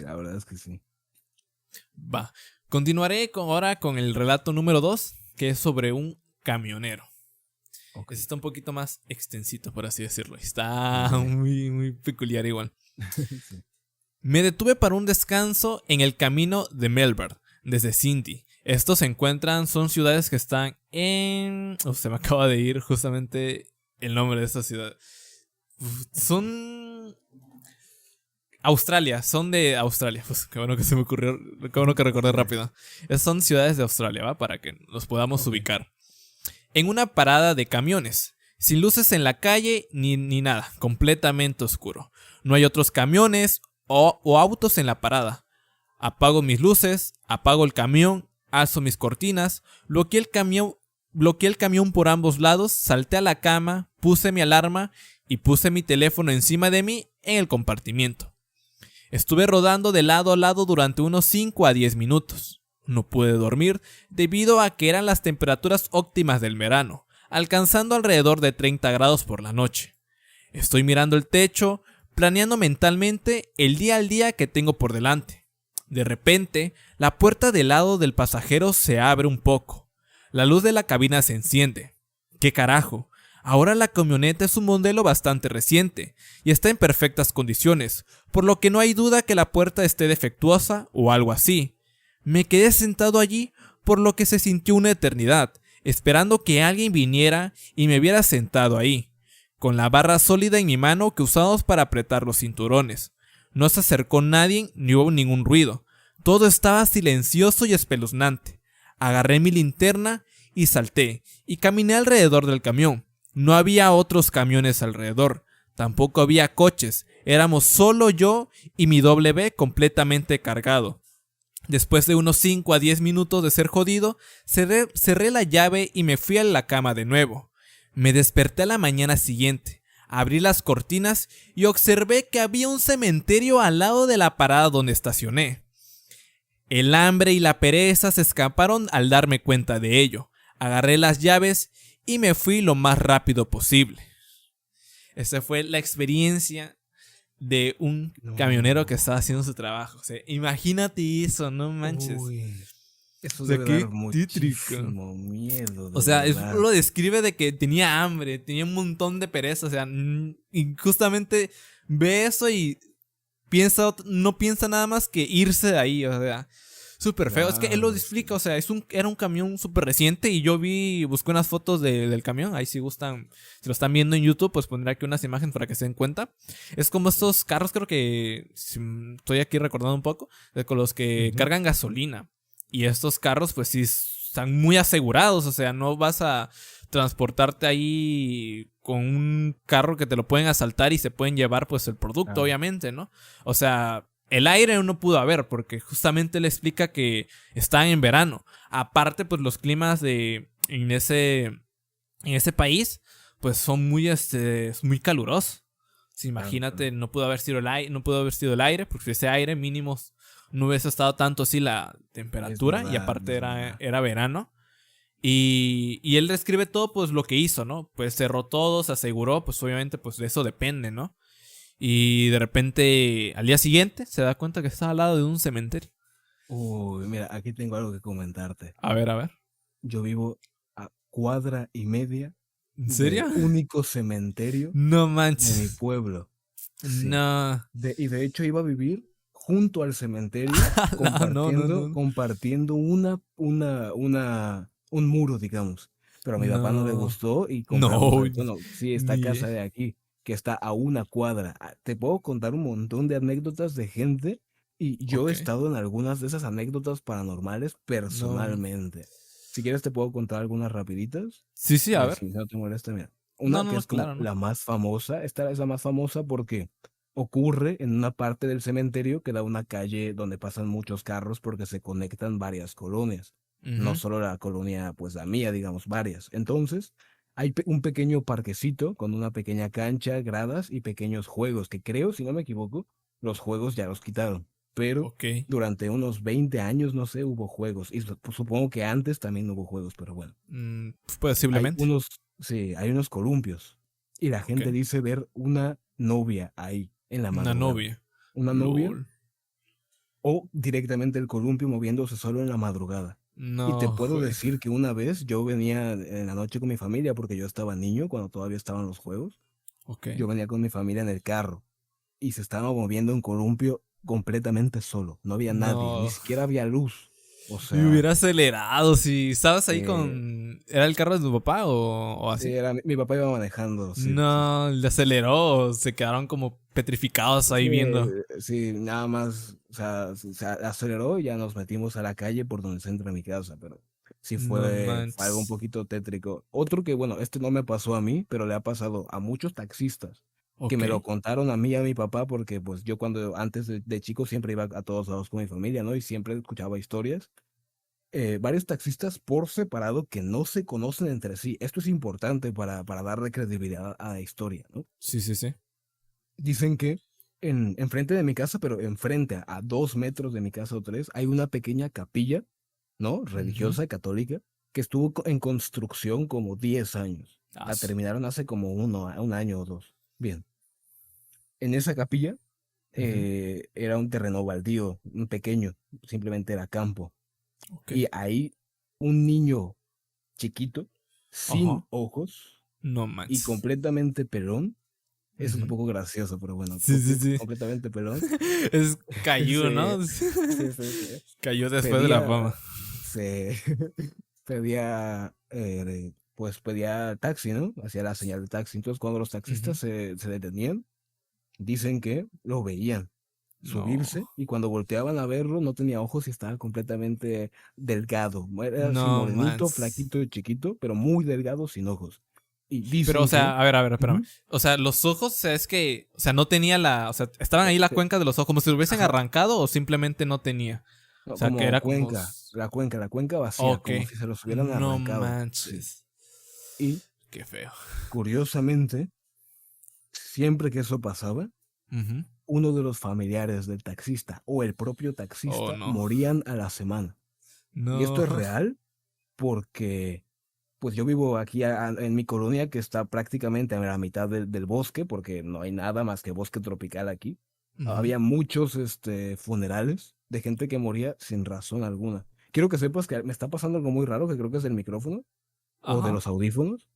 la verdad es que sí.
Va. Continuaré ahora con el relato número 2, que es sobre un camionero.
Okay.
Ese está un poquito más extensito, por así decirlo. Está muy peculiar igual.
Sí.
Me detuve para un descanso en el camino de Melbourne, desde Sydney. Estos se encuentran, son ciudades que están en... se me acaba de ir justamente el nombre de esta ciudad. Son... Australia, son de Australia. Pues qué bueno que se me ocurrió, qué bueno que recordé rápido. Esas son ciudades de Australia, ¿va? Para que los podamos ubicar. En una parada de camiones, sin luces en la calle ni nada, completamente oscuro. No hay otros camiones o autos en la parada. Apago mis luces, apago el camión, alzo mis cortinas, bloqueé el camión por ambos lados, salté a la cama, puse mi alarma y puse mi teléfono encima de mí en el compartimiento. Estuve rodando de lado a lado durante unos 5 a 10 minutos. No pude dormir debido a que eran las temperaturas óptimas del verano, alcanzando alrededor de 30 grados por la noche. Estoy mirando el techo, planeando mentalmente el día al día que tengo por delante. De repente, la puerta del lado del pasajero se abre un poco. La luz de la cabina se enciende. ¿Qué carajo? Ahora la camioneta es un modelo bastante reciente y está en perfectas condiciones, por lo que no hay duda que la puerta esté defectuosa o algo así. Me quedé sentado allí, por lo que se sintió una eternidad, esperando que alguien viniera y me viera sentado ahí, con la barra sólida en mi mano que usamos para apretar los cinturones. No se acercó nadie ni hubo ningún ruido. Todo estaba silencioso y espeluznante. Agarré mi linterna y salté, y caminé alrededor del camión. No había otros camiones alrededor, tampoco había coches, éramos solo yo y mi W completamente cargado. Después de unos 5 a 10 minutos de ser jodido, cerré la llave y me fui a la cama de nuevo. Me desperté a la mañana siguiente, abrí las cortinas y observé que había un cementerio al lado de la parada donde estacioné. El hambre y la pereza se escaparon al darme cuenta de ello. Agarré las llaves y me fui lo más rápido posible. Esa fue la experiencia de un camionero que estaba haciendo su trabajo. O sea, imagínate eso, no manches.
Eso
o sea,
debe dar muchísimo miedo.
O sea, lo describe de que tenía hambre, tenía un montón de pereza. O sea, y justamente ve eso y no piensa nada más que irse de ahí. O sea, súper feo. Es que él lo explica, o sea, era un camión súper reciente y yo busqué unas fotos del camión. Ahí si gustan, si lo están viendo en YouTube, pues pondré aquí unas imágenes para que se den cuenta. Es como estos carros, creo que, si estoy aquí recordando un poco, con los que cargan gasolina. Y estos carros, pues sí, están muy asegurados, o sea, no vas a transportarte ahí con un carro que te lo pueden asaltar y se pueden llevar pues el producto, obviamente, ¿no? O sea, el aire no pudo haber porque justamente le explica que está en verano. Aparte, pues los climas en ese país pues son muy calurosos. Sí, imagínate, no pudo haber sido el aire, porque si ese aire mínimo no hubiese estado tanto así la temperatura, y aparte era verano. Y él describe todo pues lo que hizo, ¿no? Pues cerró todo, se aseguró, pues obviamente pues de eso depende, ¿no? Y de repente al día siguiente se da cuenta que está al lado de un cementerio.
Uy, mira, aquí tengo algo que comentarte.
A ver.
Yo vivo a cuadra y media
¿En serio?
del único cementerio
No
de mi
manches.
pueblo. Sí.
No.
Y de hecho iba a vivir junto al cementerio,
No.
compartiendo un muro, digamos. Pero a mi papá no le
No.
gustó y compramos,
No.
bueno, sí, esta
Ni
casa de aquí, que está a una cuadra. Te puedo contar un montón de anécdotas de gente y yo he
Ok.
estado en algunas de esas anécdotas paranormales
No.
personalmente. Si quieres te puedo contar algunas rapiditas.
Sí, a ver.
Si no te molesta, mira.
No,
Una que es como
claro, no.
la más famosa, esta es la más famosa porque ocurre en una parte del cementerio que da una calle donde pasan muchos carros porque se conectan varias colonias. No
Ujú.
solo la colonia, pues la mía, digamos, varias. Entonces, hay un pequeño parquecito con una pequeña cancha, gradas y pequeños juegos que creo, si no me equivoco, los juegos ya los quitaron. Pero
Ok.
durante unos 20 años, no sé, hubo juegos. Y pues, supongo que antes también hubo juegos, pero bueno. Hay
Posiblemente.
sí, hay unos columpios. Y la
Ok.
gente dice ver una novia ahí en la
Una
madrugada.
novia.
Una novia
LOL.
o directamente el columpio moviéndose solo en la madrugada. Y te
No,
puedo
güey.
decir que una vez yo venía en la noche con mi familia porque yo estaba niño cuando todavía estaban los juegos.
Ok.
Yo venía con mi familia en el carro y se estaba moviendo un columpio completamente solo. No había nadie, ni
No.
siquiera había luz. O
Me
sea,
hubiera acelerado si estabas ahí
eh,
con... ¿Era el carro de tu papá o
sí,
así?
era, mi papá iba manejando, sí, sí, sí.
No, le aceleró. Se quedaron como petrificados ahí
Sí,
viendo.
sí, nada más, o sea, se aceleró y ya nos metimos a la calle por donde se entra mi casa, pero sí
No
fue algo un
manches.
poquito tétrico. Otro que, bueno, este no me pasó a mí, pero le ha pasado a muchos taxistas que
Ok.
me lo contaron a mí y a mi papá porque pues yo cuando antes de chico siempre iba a todos lados con mi familia, ¿no? Y siempre escuchaba historias. Varios taxistas por separado que no se conocen entre sí. Esto es importante para darle credibilidad a la historia, ¿no?
Sí.
Dicen que enfrente de mi casa, pero enfrente a 2 metros de mi casa o tres, hay una pequeña capilla, ¿no?
Ujú.
Religiosa, católica, que estuvo en construcción como 10 años.
Ah,
La terminaron hace como un año o dos. Bien, en esa capilla
ujú.
era un terreno baldío, un pequeño, simplemente era campo.
Ok.
Y ahí un niño chiquito,
Ajá.
sin ojos
No
y
manches.
completamente pelón. Eso es un
Ujú.
poco gracioso, pero bueno,
Sí.
completamente pelón.
Cayó, ¿no?
Se, sí.
Cayó después de la
Pedía,
fama.
se pedía taxi, ¿no? Hacía la señal de taxi. Entonces, cuando los
Ujú.
taxistas se detenían, dicen que lo veían
No.
subirse y cuando volteaban a verlo no tenía ojos y estaba completamente delgado. Era así
No
morenito,
manches.
flaquito y chiquito, pero muy delgado sin ojos. Y
Pero, o
dicen que
sea, a ver, espérame.
ujú,
O sea, los ojos, o sea, es que, o sea, no tenía la, o sea, estaban ahí la
se-
cuenca de los ojos, como si lo hubiesen
ajá,
arrancado o simplemente no tenía. O
no,
sea, que
como
era como...
cuenca, la cuenca vacía,
Ok.
como si se los hubieran
No
arrancado. Sí.
manches.
Y
Qué feo.
curiosamente, siempre que eso pasaba,
Ujú.
uno de los familiares del taxista o el propio
Oh,
taxista
no.
morían a la semana. Y esto
No.
es real porque pues yo vivo aquí en mi colonia que está prácticamente a la mitad del bosque porque no hay nada más que bosque tropical aquí.
Ujú.
Había muchos funerales de gente que moría sin razón alguna. Quiero que sepas que me está pasando algo muy raro que creo que es del micrófono o de
Ajá.
los audífonos,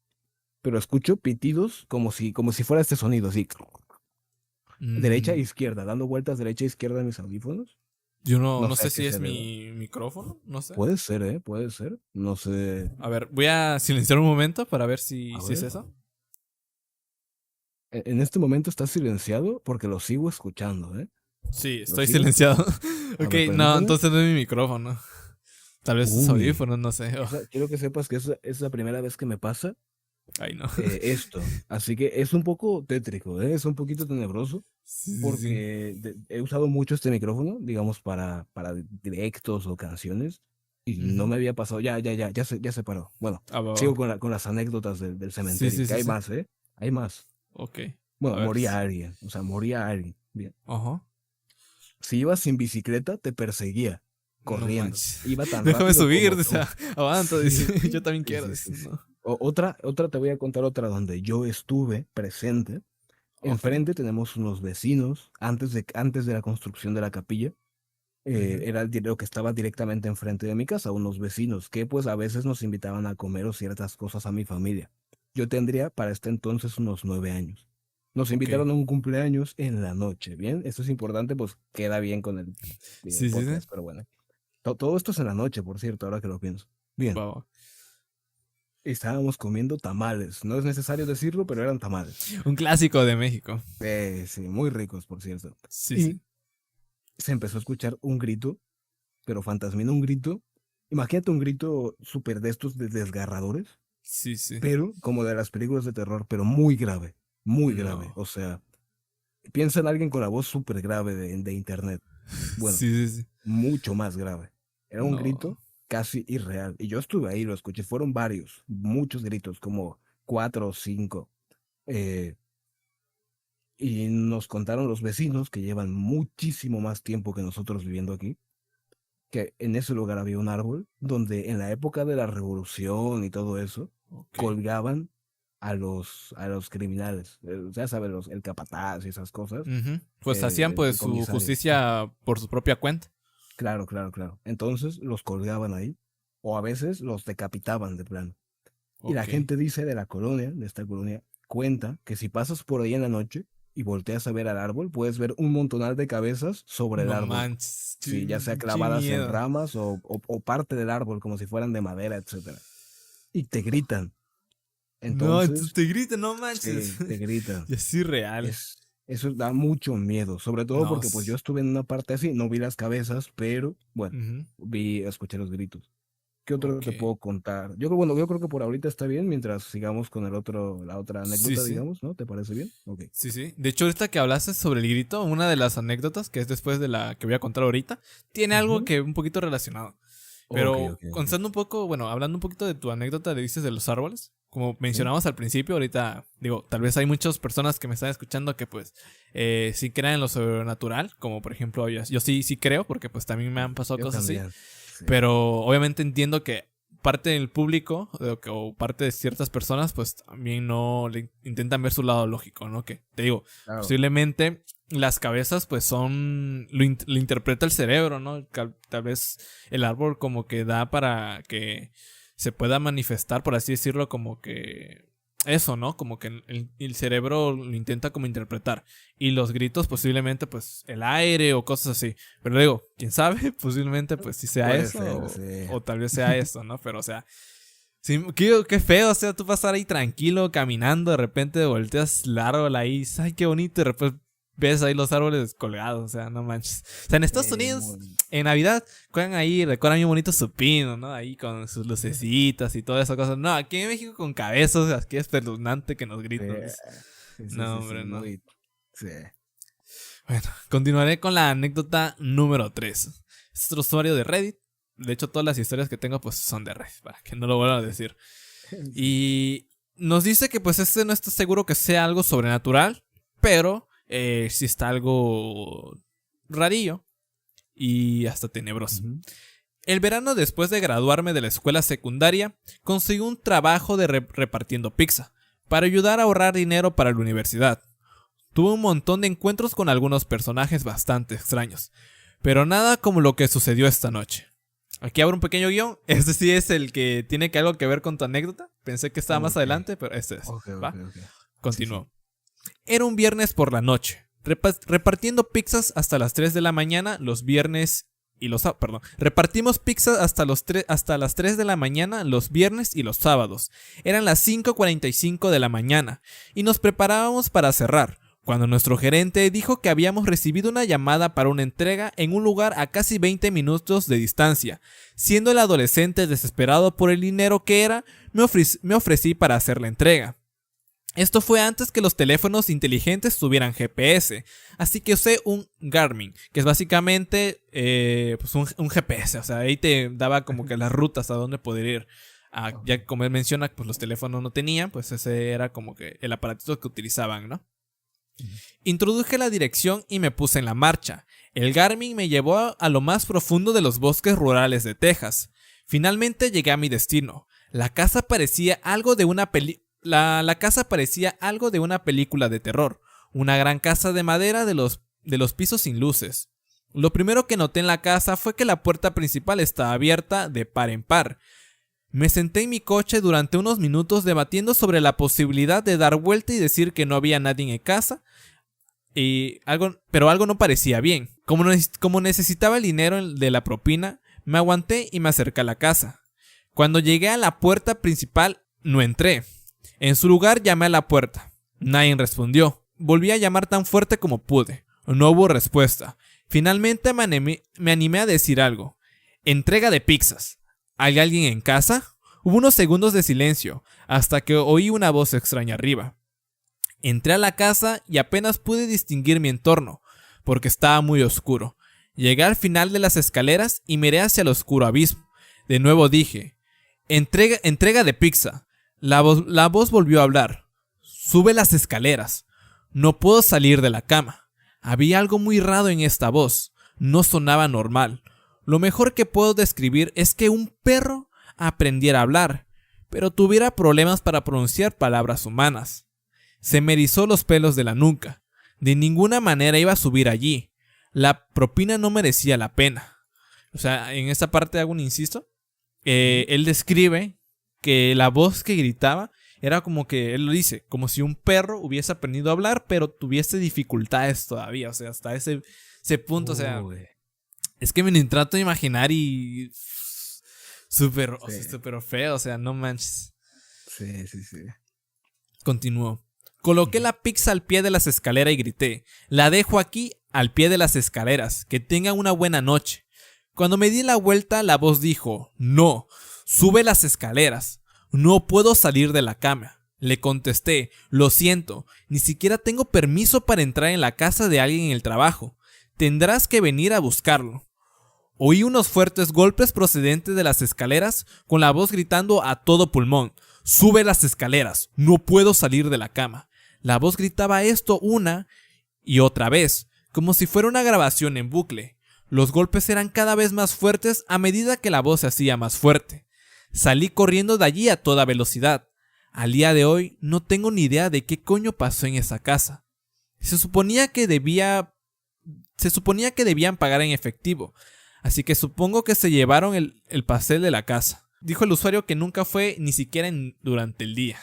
pero escucho pitidos como si fuera este sonido, así, derecha e
Mm,
izquierda, dando vueltas derecha e izquierda en mis audífonos.
yo
No
no
sé
sé
a qué
si es
se deba.
mi micrófono, no sé.
Puede ser, ¿eh? Puede ser. No sé.
A ver, voy a silenciar un momento para ver
A
si es
ver.
eso.
En este momento está silenciado porque lo sigo escuchando, ¿eh?
Sí,
Lo
estoy
sigo
silenciado.
escuchando. A
Ok,
ver,
no,
permíteme.
entonces no es mi micrófono. Tal vez sus
Uy,
audífonos, no sé. Oh,
quiero que sepas que esa es la primera vez que me pasa
Ay, no.
Esto. Así que es un poco tétrico, ¿eh? Es un poquito tenebroso
Sí, sí, sí.
porque he usado mucho este micrófono, digamos, para directos o canciones y no
Ujú.
me había pasado. Ya se paró. Bueno,
Ah, va,
sigo
va.
con las anécdotas del
Sí,
cementerio,
sí,
que
sí,
hay
sí.
más, ¿eh? Hay más.
Ok. A
Bueno,
ver.
moría alguien, o sea, moría alguien. Bien.
Ajá.
Si ibas sin bicicleta, te perseguía,
No
corriendo.
manches.
Iba tan
Déjame
rápido
subir,
como
o sea,
tú.
aguanta,
Sí,
dice. Yo también
sí,
quiero,
sí,
dice,
sí, sí.
no.
Otra te voy a contar otra donde yo estuve presente.
Ok.
Enfrente tenemos unos vecinos, antes de la construcción de la capilla,
Ujú.
era lo que estaba directamente enfrente de mi casa, unos vecinos que pues a veces nos invitaban a comer o ciertas cosas a mi familia. Yo tendría para este entonces unos 9 años. Nos
Ok.
invitaron a un cumpleaños en la noche, ¿bien? Esto es importante, pues queda bien con el
Sí, sí, sí.
podcast, pero bueno. Todo esto es en la noche, por cierto, ahora que lo pienso. Bien,
Va, va.
estábamos comiendo tamales. No es necesario decirlo, pero eran tamales.
Un clásico de México.
Sí, muy ricos, por cierto.
Sí, sí.
Y se empezó a escuchar un grito, pero fantasmino un grito. Imagínate un grito súper de estos desgarradores,
Sí, sí.
pero como de las películas de terror, pero muy grave.
No.
O sea, piensa en alguien con la voz súper grave de internet. Bueno,
Sí, sí, sí.
mucho más grave. Era un
No.
grito casi irreal. Y yo estuve ahí, lo escuché, fueron varios, muchos gritos, como 4 o 5. Eh, y nos contaron los vecinos que llevan muchísimo más tiempo que nosotros viviendo aquí que en ese lugar había un árbol donde en la época de la revolución y todo eso,
Ok.
colgaban a los criminales. Ya sabes, el capataz y esas cosas,
Ujú. Pues hacían
el
pues su
comisario.
justicia por su propia cuenta.
Claro, claro, claro. Entonces los colgaban ahí, o a veces los decapitaban de plano. Y la
Ok.
gente dice de la colonia, de esta colonia, cuenta que si pasas por ahí en la noche y volteas a ver al árbol, puedes ver un montonal de cabezas sobre el
No
árbol.
manches.
Sí, ya sea
Qué
clavadas en
miedo.
ramas o parte del árbol, como si fueran de madera, etcétera. Y te gritan.
No, entonces
Entonces,
te grita, no manches.
sí, te gritan.
Y así real.
Eso da mucho miedo, sobre todo
No.
porque pues yo estuve en una parte así, no vi las cabezas, pero bueno,
Ujú.
escuché los gritos. ¿Qué otro
Ok.
te puedo contar? Yo creo que por ahorita está bien mientras sigamos con la otra
Sí,
anécdota,
sí.
digamos, ¿no? ¿Te parece bien? Ok.
Sí, sí. De hecho, ahorita que hablaste sobre el grito, una de las anécdotas, que es después de la que voy a contar ahorita, tiene algo
Ujú.
que un poquito relacionado.
Ok,
Pero
ok, ok.
contando un poco, bueno, hablando un poquito de tu anécdota de dices de los árboles, como
Sí,
mencionamos al principio, ahorita digo, tal vez hay muchas personas que me están escuchando que pues sí creen en lo sobrenatural, como por ejemplo yo sí, sí creo, porque pues también me han pasado
yo
cosas así,
también. Sí,
pero obviamente entiendo que parte del público o parte de ciertas personas pues también no le intentan ver su lado lógico, ¿no? Que te digo,
claro.
posiblemente las cabezas pues son lo interpreta el cerebro, ¿no? Tal vez el árbol como que da para que se pueda manifestar, por así decirlo, como que eso, ¿no? Como que el cerebro lo intenta como interpretar. Y los gritos posiblemente pues el aire o cosas así. Pero digo, quién sabe, posiblemente pues si sea
Puede
eso
ser, sí.
o tal vez sea eso, ¿no? Pero o sea, sí, qué feo, o sea, tú pasar ahí tranquilo, caminando, de repente volteas el árbol ahí, dices, ay, qué bonito, y después ves ahí los árboles colgados, o sea, no manches. O sea, en Estados Unidos,
Muy...
en Navidad, juegan ahí, recuerdan bien bonito su pino, ¿no? Ahí con sus lucecitas y todas esas cosas. No, aquí en México con cabezas, aquí es espeluznante que nos
Sí,
gritan.
sí,
No,
sí, sí,
hombre, no.
muy... Sí.
Bueno, continuaré con la anécdota número 3. Es otro usuario de Reddit. De hecho, todas las historias que tengo pues son de Reddit, para que no lo vuelva a decir.
Sí.
Y nos dice que pues este no está seguro que sea algo sobrenatural, pero sí está algo rarillo y hasta tenebroso.
Ujú.
El verano después de graduarme de la escuela secundaria, conseguí un trabajo de repartiendo pizza, para ayudar a ahorrar dinero para la universidad. Tuve un montón de encuentros con algunos personajes bastante extraños, pero nada como lo que sucedió esta noche. Aquí abro un pequeño guión. Este sí es el que tiene algo que ver con tu anécdota. Pensé que estaba más
Ok,
adelante, pero este es.
ok, ok,
¿Va?
ok. Sí, sí.
Continúo. Era un viernes por la noche. Repartiendo pizzas hasta las 3 de la mañana los viernes y los sábados. Perdón. Repartimos pizzas hasta las 3 de la mañana los viernes y los sábados. Eran las 5:45 de la mañana y nos preparábamos para cerrar. cuando nuestro gerente dijo que habíamos recibido una llamada para una entrega en un lugar a casi 20 minutos de distancia. Siendo el adolescente desesperado por el dinero que era, me ofrecí para hacer la entrega. Esto fue antes que los teléfonos inteligentes tuvieran GPS, así que usé un Garmin, que es básicamente pues un GPS, o sea, ahí te daba como que las rutas a dónde poder ir. Ya como él menciona, pues los teléfonos no tenían, pues ese era como que el aparatito que utilizaban, ¿no? Introduje la dirección y me puse en la marcha. El Garmin me llevó a lo más profundo de los bosques rurales de Texas. Finalmente llegué a mi destino. La casa parecía algo de una La casa parecía algo de una película de terror, una gran casa de madera de los pisos sin luces. Lo primero que noté en la casa fue que la puerta principal estaba abierta de par en par. Me senté en mi coche durante unos minutos debatiendo sobre la posibilidad de dar vuelta y decir que no había nadie en casa, pero algo no parecía bien. Como necesitaba el dinero de la propina, me aguanté y me acerqué a la casa. Cuando llegué a la puerta principal, no entré. En su lugar llamé a la puerta. Nadie respondió. Volví a llamar tan fuerte como pude. No hubo respuesta. Finalmente me animé a decir algo. Entrega de pizzas. ¿Hay alguien en casa? Hubo unos segundos de silencio, hasta que oí una voz extraña arriba. Entré a la casa y apenas pude distinguir mi entorno, porque estaba muy oscuro. Llegué al final de las escaleras y miré hacia el oscuro abismo. De nuevo dije, entrega de pizza. La voz volvió a hablar. Sube las escaleras. No puedo salir de la cama. Había algo muy raro en esta voz. No sonaba normal. Lo mejor que puedo describir es que un perro aprendiera a hablar, pero tuviera problemas para pronunciar palabras humanas. Se me erizó los pelos de la nuca. De ninguna manera iba a subir allí. La propina no merecía la pena. O sea, en esta parte hago un inciso. Él describe que la voz que gritaba era como que, él lo dice, como si un perro hubiese aprendido a hablar, pero tuviese dificultades todavía. O sea, hasta ese punto, o sea, es que me trato de imaginar y súper, o sea, súper feo, o sea, no manches.
Sí.
Continuó. Coloqué la pizza al pie de las escaleras y grité, la dejo aquí al pie de las escaleras, que tengan una buena noche. Cuando me di la vuelta, la voz dijo, no, sube las escaleras, no puedo salir de la cama. Le contesté, lo siento, ni siquiera tengo permiso para entrar en la casa de alguien en el trabajo, tendrás que venir a buscarlo. Oí unos fuertes golpes procedentes de las escaleras, con la voz gritando a todo pulmón, sube las escaleras, no puedo salir de la cama. La voz gritaba esto una y otra vez, como si fuera una grabación en bucle. Los golpes eran cada vez más fuertes a medida que la voz se hacía más fuerte. Salí corriendo de allí a toda velocidad. Al día de hoy no tengo ni idea de qué coño pasó en esa casa. Se suponía que debían pagar en efectivo, así que supongo que se llevaron el pastel de la casa. Dijo el usuario que nunca fue ni siquiera durante el día.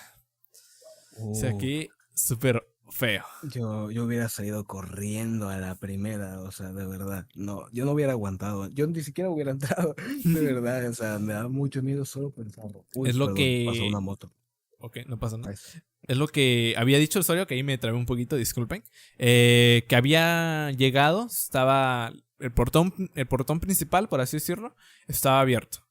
O sea, aquí súper feo.
Yo hubiera salido corriendo a la primera, o sea, de verdad. No, yo no hubiera aguantado. Yo ni siquiera hubiera entrado, de verdad. O sea, me da mucho miedo solo pensarlo.
Es lo que...
pasó una moto.
Ok, no pasa nada. Es lo que había dicho el usuario, que ahí me trabé un poquito, disculpen. Que había llegado, estaba... El portón principal, por así decirlo, estaba abierto.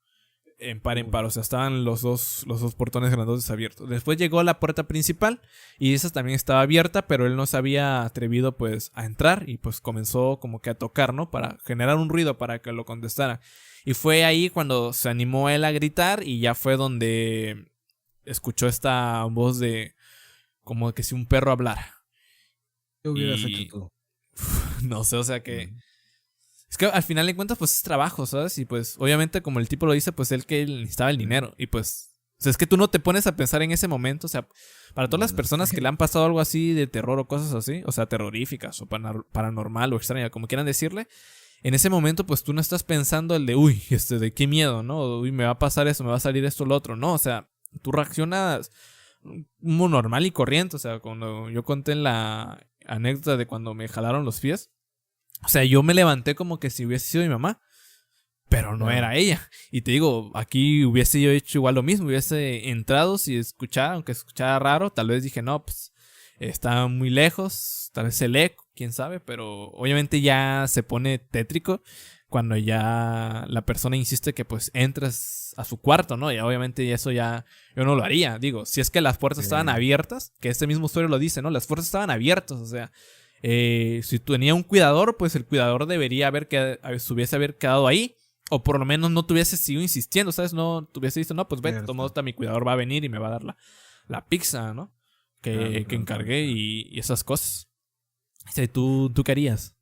En par, o sea, estaban los dos portones grandotes abiertos. Después llegó la puerta principal y esa también estaba abierta, pero él no se había atrevido pues a entrar y pues comenzó como que a tocar, ¿no? Para generar un ruido para que lo contestara. Y fue ahí cuando se animó él a gritar y ya fue donde escuchó esta voz de como que si un perro hablara.
¿Qué hubieras hecho tú?
No sé, o sea que... Es que al final de cuentas, pues es trabajo, ¿sabes? Y pues, obviamente, como el tipo lo dice, pues él necesitaba el dinero. Y pues, o sea, es que tú no te pones a pensar en ese momento. O sea, para todas las personas que le han pasado algo así de terror o cosas así, o sea, terroríficas o paranormal o extraña, como quieran decirle, en ese momento, pues tú no estás pensando el de, uy, de qué miedo, ¿no? Uy, me va a pasar eso, me va a salir esto o lo otro. No, o sea, tú reaccionas como normal y corriente. O sea, cuando yo conté en la anécdota de cuando me jalaron los pies, o sea, yo me levanté como que si hubiese sido mi mamá, pero no era ella. Y te digo, aquí hubiese yo hecho igual lo mismo, hubiese entrado si escuchara, aunque escuchara raro, tal vez dije, no, pues está muy lejos, tal vez el eco, quién sabe, pero obviamente ya se pone tétrico cuando ya la persona insiste que pues entres a su cuarto, ¿no? Y obviamente eso ya yo no lo haría. Digo, si es que las puertas estaban abiertas, que este mismo usuario lo dice, ¿no? Las puertas estaban abiertas, o sea, si tenía un cuidador, pues el cuidador debería hubiese haber quedado ahí. O por lo menos no tuviese seguido insistiendo, ¿sabes? No tuviese dicho, no, pues vete, tomo mi cuidador va a venir y me va a dar la pizza, ¿no? Que encargué y esas cosas. O sea, ¿tú qué harías?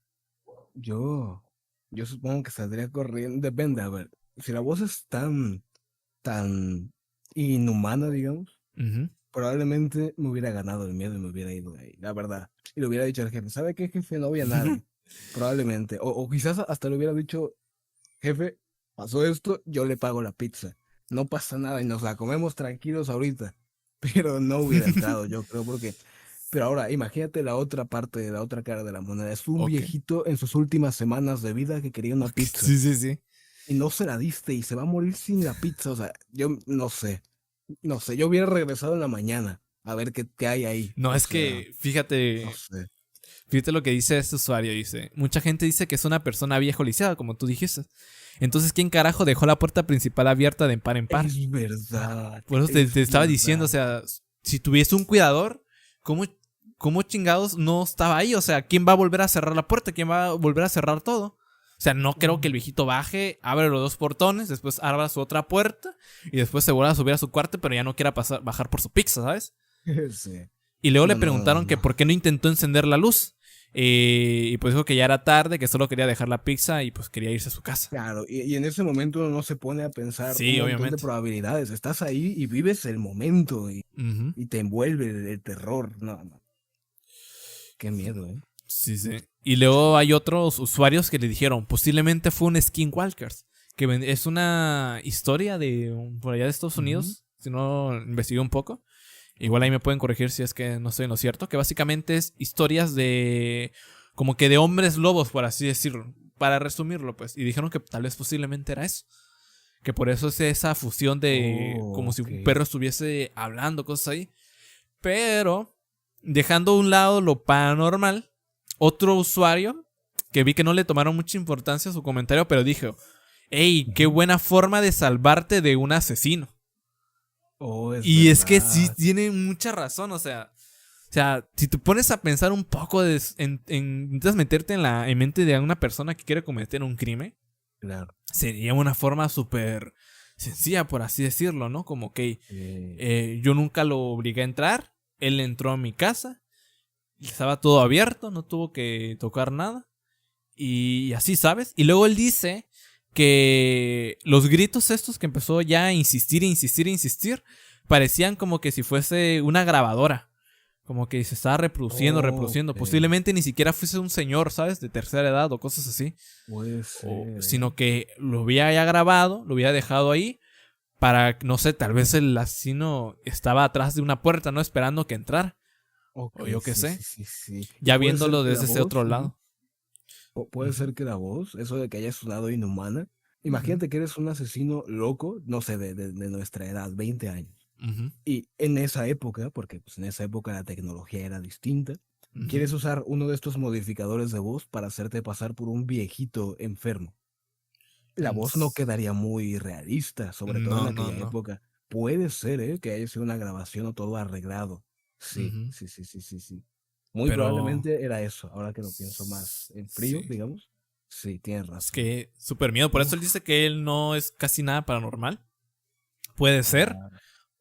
Yo supongo que saldría corriendo. Depende, a ver. Si la voz es tan inhumana, digamos,
Uh-huh.
probablemente me hubiera ganado el miedo y me hubiera ido de ahí, la verdad. Y le hubiera dicho al jefe, ¿sabe qué, jefe? No voy a nadie. Probablemente. O quizás hasta le hubiera dicho, jefe, pasó esto, yo le pago la pizza. No pasa nada y nos la comemos tranquilos ahorita. Pero no hubiera entrado, yo creo, porque... Pero ahora, imagínate la otra parte, la otra cara de la moneda. Es un
Ok.
viejito en sus últimas semanas de vida que quería una pizza.
Sí, sí, sí.
Y no se la diste y se va a morir sin la pizza. O sea, yo no sé. No sé, yo hubiera regresado en la mañana a ver qué hay ahí.
No,
O
es
sea,
que,
no
fíjate,
sé.
fíjate lo que dice este usuario, dice, mucha gente dice que es una persona viejo lisiada, como tú dijiste. Entonces, ¿quién carajo dejó la puerta principal abierta de par en par?
Es verdad.
Por eso te
Es
estaba diciendo, o
verdad.
sea, si tuviese un cuidador, ¿cómo chingados no estaba ahí? O sea, ¿quién va a volver a cerrar la puerta? ¿Quién va a volver a cerrar todo? O sea, no creo que el viejito baje, abre los dos portones, después abra su otra puerta y después se vuelva a subir a su cuarto, pero ya no quiera bajar por su pizza, ¿sabes?
Sí.
Y luego le
No, no, no,
preguntaron que
no.
por qué no intentó encender la luz. Y pues dijo que ya era tarde, que solo quería dejar la pizza y pues quería irse a su casa.
Claro, y en ese momento uno no se pone a pensar un
Sí,
montón de
obviamente.
probabilidades. Estás ahí y vives el momento
Ujú.
y te envuelve el terror. No, no. Qué miedo, ¿eh?
Sí, sí. Y luego hay otros usuarios que le dijeron, posiblemente fue un Skinwalkers, que es una historia de por allá de Estados
Ujú.
Unidos, si no investigué un poco. Igual ahí me pueden corregir si es que no estoy en lo cierto, que básicamente es historias de como que de hombres lobos, por así decirlo, para resumirlo, pues. Y dijeron que tal vez posiblemente era eso. Que por eso es esa fusión de
Oh,
como si
ok.
un perro estuviese hablando, cosas ahí. Pero, dejando a un lado lo paranormal, otro usuario que vi que no le tomaron mucha importancia a su comentario, pero dijo, hey, qué
Ujú.
buena forma de salvarte de un asesino.
Oh, es
Y es que sí
verdad.
tiene mucha razón, o sea, si te pones a pensar un poco intentas meterte en mente de una persona que quiere cometer un crimen,
Claro.
sería una forma súper sencilla, por así decirlo, ¿no? Como que
Sí.
yo nunca lo obligué a entrar, él entró a mi casa, estaba todo abierto, no tuvo que tocar nada, y así, ¿sabes? Y luego él dice que los gritos estos que empezó ya a insistir, insistir, insistir, parecían como que si fuese una grabadora. Como que se estaba reproduciendo,
Ok.
reproduciendo. Posiblemente ni siquiera fuese un señor, ¿sabes? De tercera edad o cosas así.
Puede ser, ¿eh?
Sino que lo había ya grabado, lo había dejado ahí para, no sé, tal vez el asesino estaba atrás de una puerta, ¿no? Esperando que entrara.
Ok,
O yo qué
sí, sí,
sé.
sí, sí. Y
Ya
puede ser
viéndolo
que la
desde ese otro
voz, ujú,
lado.
puede
Ujú,
ser que la voz, eso de que haya sonado inhumana.
ujú,
Imagínate que eres un asesino loco, no sé, de nuestra edad, 20 años.
ujú,
Y en esa época, porque pues en esa época la tecnología era distinta,
ujú.
quieres usar uno de estos modificadores de voz para hacerte pasar por un viejito enfermo. La
Mm,
voz no quedaría muy realista, sobre todo en
No, no,
aquella
no.
época. Puede ser, ¿eh? Que haya sido una grabación o todo arreglado. Sí,
Ujú.
sí, sí, sí, sí, sí. Muy
Pero
probablemente era eso, ahora que lo pienso más en frío,
sí.
digamos. Sí, tienes
Es
razón.
que súper miedo. Por eso él
Uf,
dice que él no es casi nada paranormal. Puede ser
claro,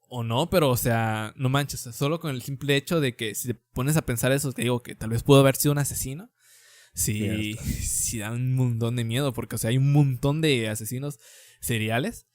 o no, pero o sea, no manches. Solo con el simple hecho de que si te pones a pensar eso, te digo que tal vez pudo haber sido un asesino. Sí,
cierto.
sí da un montón de miedo. Porque, o sea, hay un montón de asesinos seriales.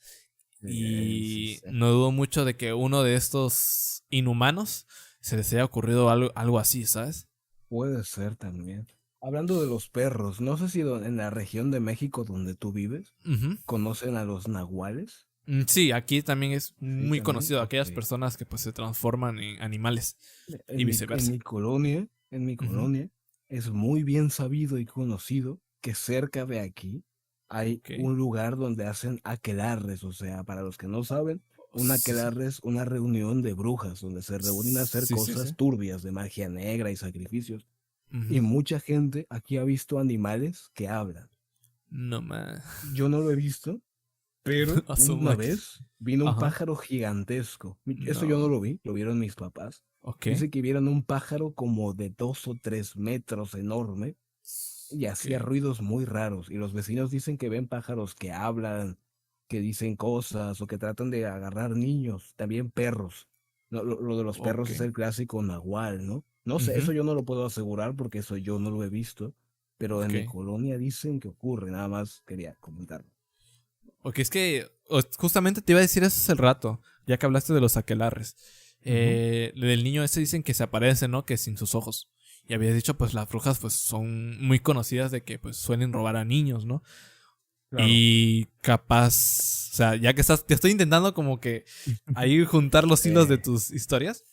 Sí,
Y
sí.
no dudo mucho de que uno de estos inhumanos se les haya ocurrido algo así, ¿sabes?
Puede ser también. Hablando de los perros, no sé si en la región de México donde tú vives,
Ujú.
conocen a los nahuales.
Sí, aquí también es
Sí,
muy
también.
conocido
Ok.
aquellas personas que pues se transforman en animales y
En
viceversa.
mi colonia, en mi
Ujú.
colonia, es muy bien sabido y conocido que cerca de aquí hay
Ok.
un lugar donde hacen aquelarres. O sea, para los que no saben, Una aquelarre es una reunión de brujas donde se reúnen a hacer
Sí, sí,
cosas
sí.
turbias de magia negra y sacrificios. Y
Ujú.
mucha gente aquí ha visto animales que hablan.
No más.
Yo no lo he visto, pero
A su
una
máquina.
vez vino un
Ajá.
pájaro gigantesco. Eso yo no
No.
lo vi, lo vieron mis papás.
Ok.
Dice que vieron un pájaro como de 2 o 3 metros enorme y
Ok.
hacía ruidos muy raros. Y los vecinos dicen que ven pájaros que hablan, que dicen cosas o que tratan de agarrar niños, también perros. No, lo de los
Ok.
perros es el clásico nahual, ¿no? No sé,
Ujú.
eso yo no lo puedo asegurar porque eso yo no lo he visto, pero en
Ok.
mi colonia dicen que ocurre, nada más quería comentarlo.
Ok, es que justamente te iba a decir eso hace el rato, ya que hablaste de los aquelarres.
Ujú.
Del niño ese dicen que se aparece, ¿no? Que sin sus ojos. Y habías dicho, pues las brujas pues son muy conocidas de que pues suelen robar a niños, ¿no?
Claro.
Y capaz, o sea, ya que te estoy intentando como que ahí juntar los hilos de
Eh,
tus historias.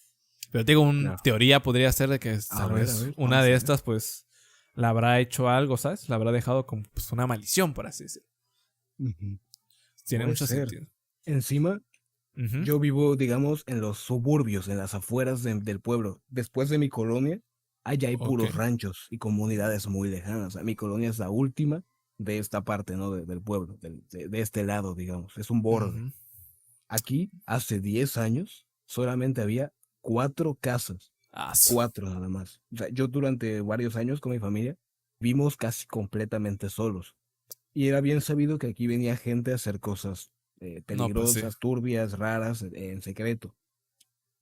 Pero te digo, una
no.
teoría podría ser de que tal
A
vez
ver,
una
vamos a
de
ver.
estas pues la habrá hecho algo, ¿sabes? La habrá dejado como pues, una maldición, por así decirlo.
Ujú.
Tiene
Puede
mucho
ser.
sentido.
Encima,
Ujú.
yo vivo, digamos, en los suburbios, en las afueras del pueblo. Después de mi colonia, allá hay
Ok.
puros ranchos y comunidades muy lejanas. O sea, mi colonia es la última de esta parte, ¿no? Del pueblo, de este lado, digamos. Es un borde.
Ujú.
Aquí, hace 10 años, solamente había 4 casas.
Ah,
4 nada más. O sea, yo durante varios años con mi familia vimos casi completamente solos. Y era bien sabido que aquí venía gente a hacer cosas
no, pues sí.
peligrosas, turbias, raras, en secreto.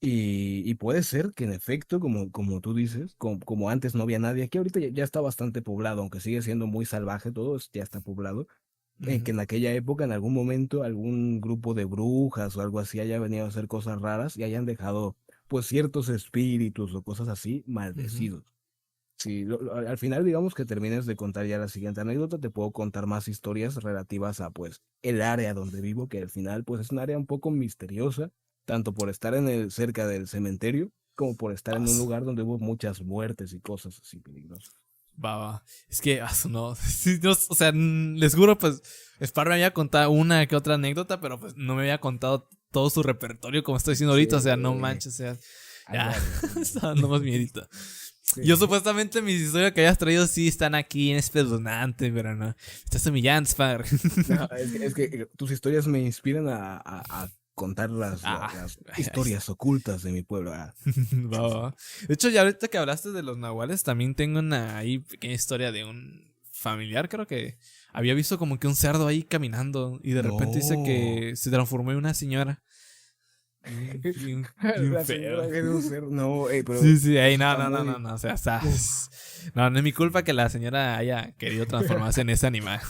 Y puede ser que en efecto, como tú dices, como antes no había nadie, aquí ahorita ya está bastante poblado, aunque sigue siendo muy salvaje todo, ya está poblado, que
Ujú.
en aquella época, en algún momento, algún grupo de brujas o algo así haya venido a hacer cosas raras y hayan dejado pues ciertos espíritus o cosas así
Ujú.
maldecidos. Sí, al final, digamos que termines de contar ya la siguiente anécdota, te puedo contar más historias relativas a, pues, el área donde vivo, que al final, pues, es un área un poco misteriosa, tanto por estar cerca del cementerio, como por estar en un
As-
lugar donde hubo muchas muertes y cosas así peligrosas.
Va, va. Es que, no. Sí, o sea, les juro, pues, Spar me había contado una que otra anécdota, pero pues no me había contado todo su repertorio como estoy diciendo
Sí,
ahorita. O sea, no manches, o sea,
hay
ya,
varios, hay
está
varios.
dando más miedito. Yo
Sí.
supuestamente mis historias que hayas traído sí están aquí en espeluznante, pero no. Estás humillando, Spar.
No, es que tus historias me inspiran a contar
Ah,
las
ahí está.
historias ocultas de mi pueblo.
Va,
Sí,
va,
sí.
va. De hecho, ya ahorita que hablaste de los nahuales, también tengo una ahí pequeña historia de un familiar, creo que había visto como que un cerdo ahí caminando y de repente dice
No.
que se transformó en una señora. Bien, bien, bien
La
feo.
señora que es un ser. No, pero
Sí, sí, ahí
eso
no,
está
no, no, no,
muy.
no, o sea,
Uf,
no, no es mi culpa que la señora haya querido transformarse en ese animal.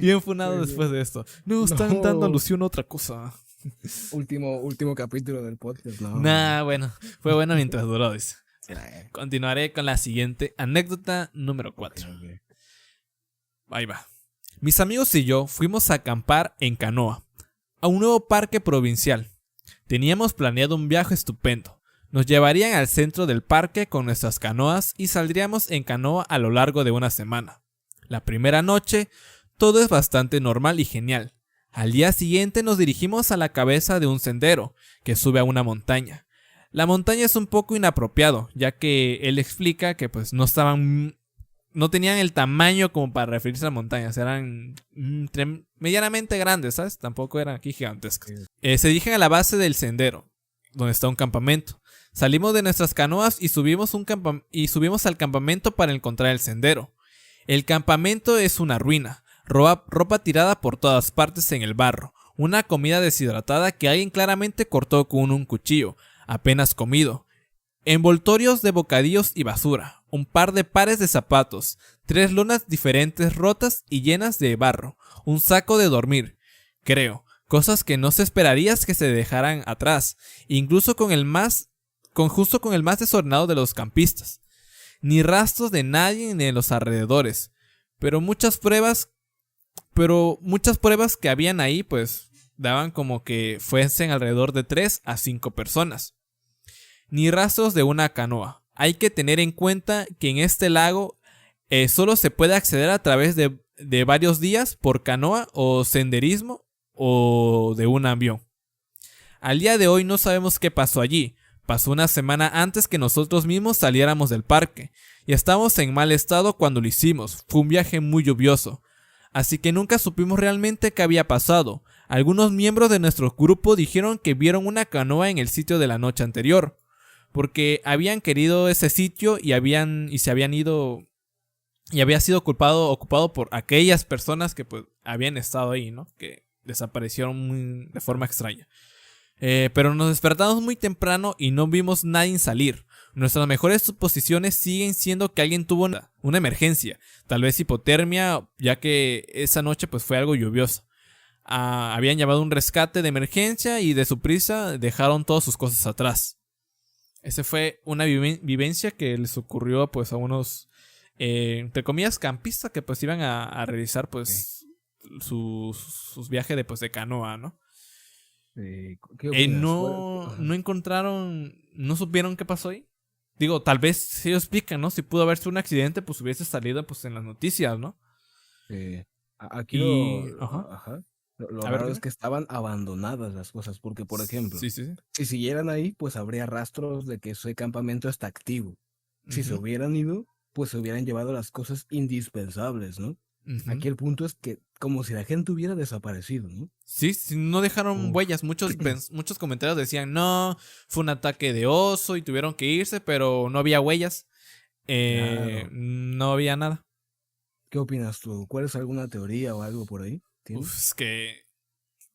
Bien funado
sí, sí.
después de esto. No, están dando
No.
alusión a otra cosa.
Último capítulo del podcast. No, no, no.
Nah, bueno, fue bueno mientras duró, dice. Mira,
Eh,
continuaré con la siguiente anécdota número
ok,
4.
ok.
Ahí va. Mis amigos y yo fuimos a acampar en canoa, a un nuevo parque provincial. Teníamos planeado un viaje estupendo. Nos llevarían al centro del parque con nuestras canoas y saldríamos en canoa a lo largo de una semana. La primera noche, todo es bastante normal y genial. Al día siguiente nos dirigimos a la cabeza de un sendero que sube a una montaña. La montaña es un poco inapropiado, ya que él explica que pues no tenían el tamaño como para referirse a montañas, eran medianamente grandes, ¿sabes? Tampoco eran aquí gigantescas.
Sí.
Se dirigen a la base del sendero, donde está un campamento. Salimos de nuestras canoas y subimos al campamento para encontrar el sendero. El campamento es una ruina, ropa tirada por todas partes en el barro, una comida deshidratada que alguien claramente cortó con un cuchillo, apenas comido, envoltorios de bocadillos y basura, un par de pares de zapatos, 3 lonas diferentes rotas y llenas de barro, un saco de dormir, creo, cosas que no se esperarías que se dejaran atrás, incluso justo con el más desordenado de los campistas. Ni rastros de nadie en los alrededores, pero muchas pruebas que habían ahí pues daban como que fuesen alrededor de 3 a 5 personas. Ni rastros de una canoa. Hay que tener en cuenta que en este lago solo se puede acceder a través de varios días por canoa o senderismo o de un avión. Al día de hoy no sabemos qué pasó allí. Pasó una semana antes que nosotros mismos saliéramos del parque, y estábamos en mal estado cuando lo hicimos. Fue un viaje muy lluvioso, así que nunca supimos realmente qué había pasado. Algunos miembros de nuestro grupo dijeron que vieron una canoa en el sitio de la noche anterior, porque habían querido ese sitio y se habían ido y había sido ocupado por aquellas personas que pues habían estado ahí, ¿no? Que desaparecieron de forma extraña. Pero nos despertamos muy temprano y no vimos nadie salir. Nuestras mejores suposiciones siguen siendo que alguien tuvo una emergencia, tal vez hipotermia, ya que esa noche pues fue algo lluvioso. Habían llamado un rescate de emergencia y de su prisa dejaron todas sus cosas atrás. Esa fue una vivencia que les ocurrió pues a unos, entre comillas, campistas que pues iban a realizar pues sus viajes de, pues, de canoa, ¿no?
¿Qué opinas?
No encontraron, no supieron qué pasó ahí. Digo, tal vez si ellos explican, ¿no? Si pudo haber sido un accidente, pues hubiese salido pues en las noticias, ¿no?
Aquí
Ajá.
Lo
A ver,
raro es
dime.
que estaban abandonadas las cosas, porque, por ejemplo,
Sí, sí, sí.
si siguieran ahí, pues habría rastros de que ese campamento está activo. Si se
Ujú,
hubieran ido, pues se hubieran llevado las cosas indispensables, ¿no?
ujú.
Aquí el punto es que, como si la gente hubiera desaparecido, ¿no?
Sí, sí, no dejaron
Uf,
huellas. Muchos comentarios decían, no, fue un ataque de oso y tuvieron que irse, pero no había huellas.
claro.
No había nada.
¿Qué opinas tú? ¿Cuál es alguna teoría o algo por ahí?
Uf,
¿Tienes?
es que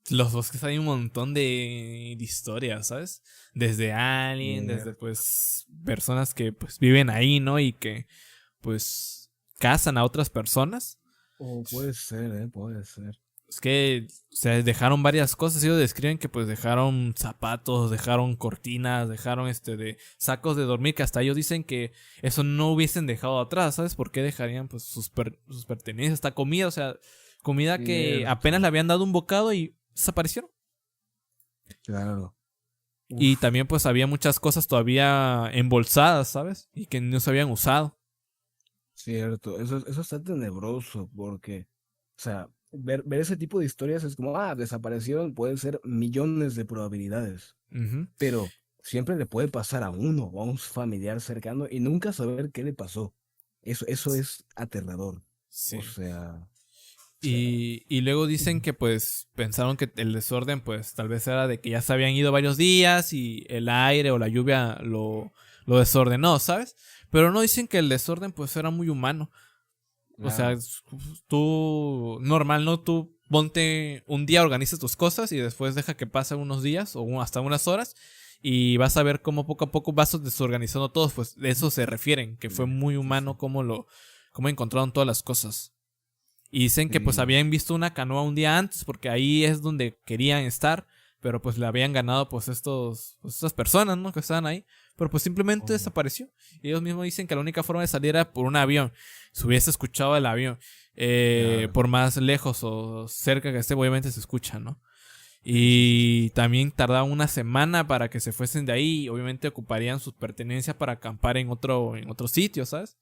los bosques hay un montón de historias, ¿sabes? Desde Alien, desde
Cierto.
pues personas que pues viven ahí, ¿no? Y que pues cazan a otras personas.
O puede ser, ¿eh? Puede ser.
Es que se dejaron varias cosas. Ellos describen que pues dejaron zapatos, dejaron cortinas, dejaron de sacos de dormir, que hasta ellos dicen que eso no hubiesen dejado atrás, ¿sabes? ¿Por qué dejarían pues sus pertenencias, hasta comida? O sea, comida que apenas le
Cierto.
habían dado un bocado y desaparecieron.
Claro.
Y
Uf.
también pues había muchas cosas todavía embolsadas, ¿sabes? Y que no se habían usado.
Cierto, eso está tenebroso porque, o sea, ver ese tipo de historias es como, desaparecieron, pueden ser millones de probabilidades,
Ujú.
pero siempre le puede pasar a uno o a un familiar cercano y nunca saber qué le pasó. Eso es aterrador. O
Sí.
sea,
Y luego dicen que pues pensaron que el desorden pues tal vez era de que ya se habían ido varios días y el aire o la lluvia lo desordenó, ¿sabes? Pero no dicen que el desorden pues era muy humano. O sea,
claro,
tú normal, ¿no? Tú ponte un día, organizas tus cosas y después deja que pasen unos días o hasta unas horas y vas a ver cómo poco a poco vas desorganizando todo. Pues de eso se refieren, que
sí,
fue muy
sí, sí,
humano cómo encontraron todas las cosas. Y dicen que pues
sí,
habían visto una canoa un día antes porque ahí es donde querían estar, pero pues le habían ganado pues estas personas, ¿no? Que estaban ahí, pero pues simplemente
oh,
desapareció. Y ellos mismos dicen que la única forma de salir era por un avión. Si hubiese escuchado el avión,
claro,
por más lejos o cerca que esté, obviamente se escucha, ¿no?
sí, sí, sí, sí,
Y también tardaba una semana para que se fuesen de ahí y obviamente ocuparían sus pertenencias para acampar en otro sitio, ¿sabes?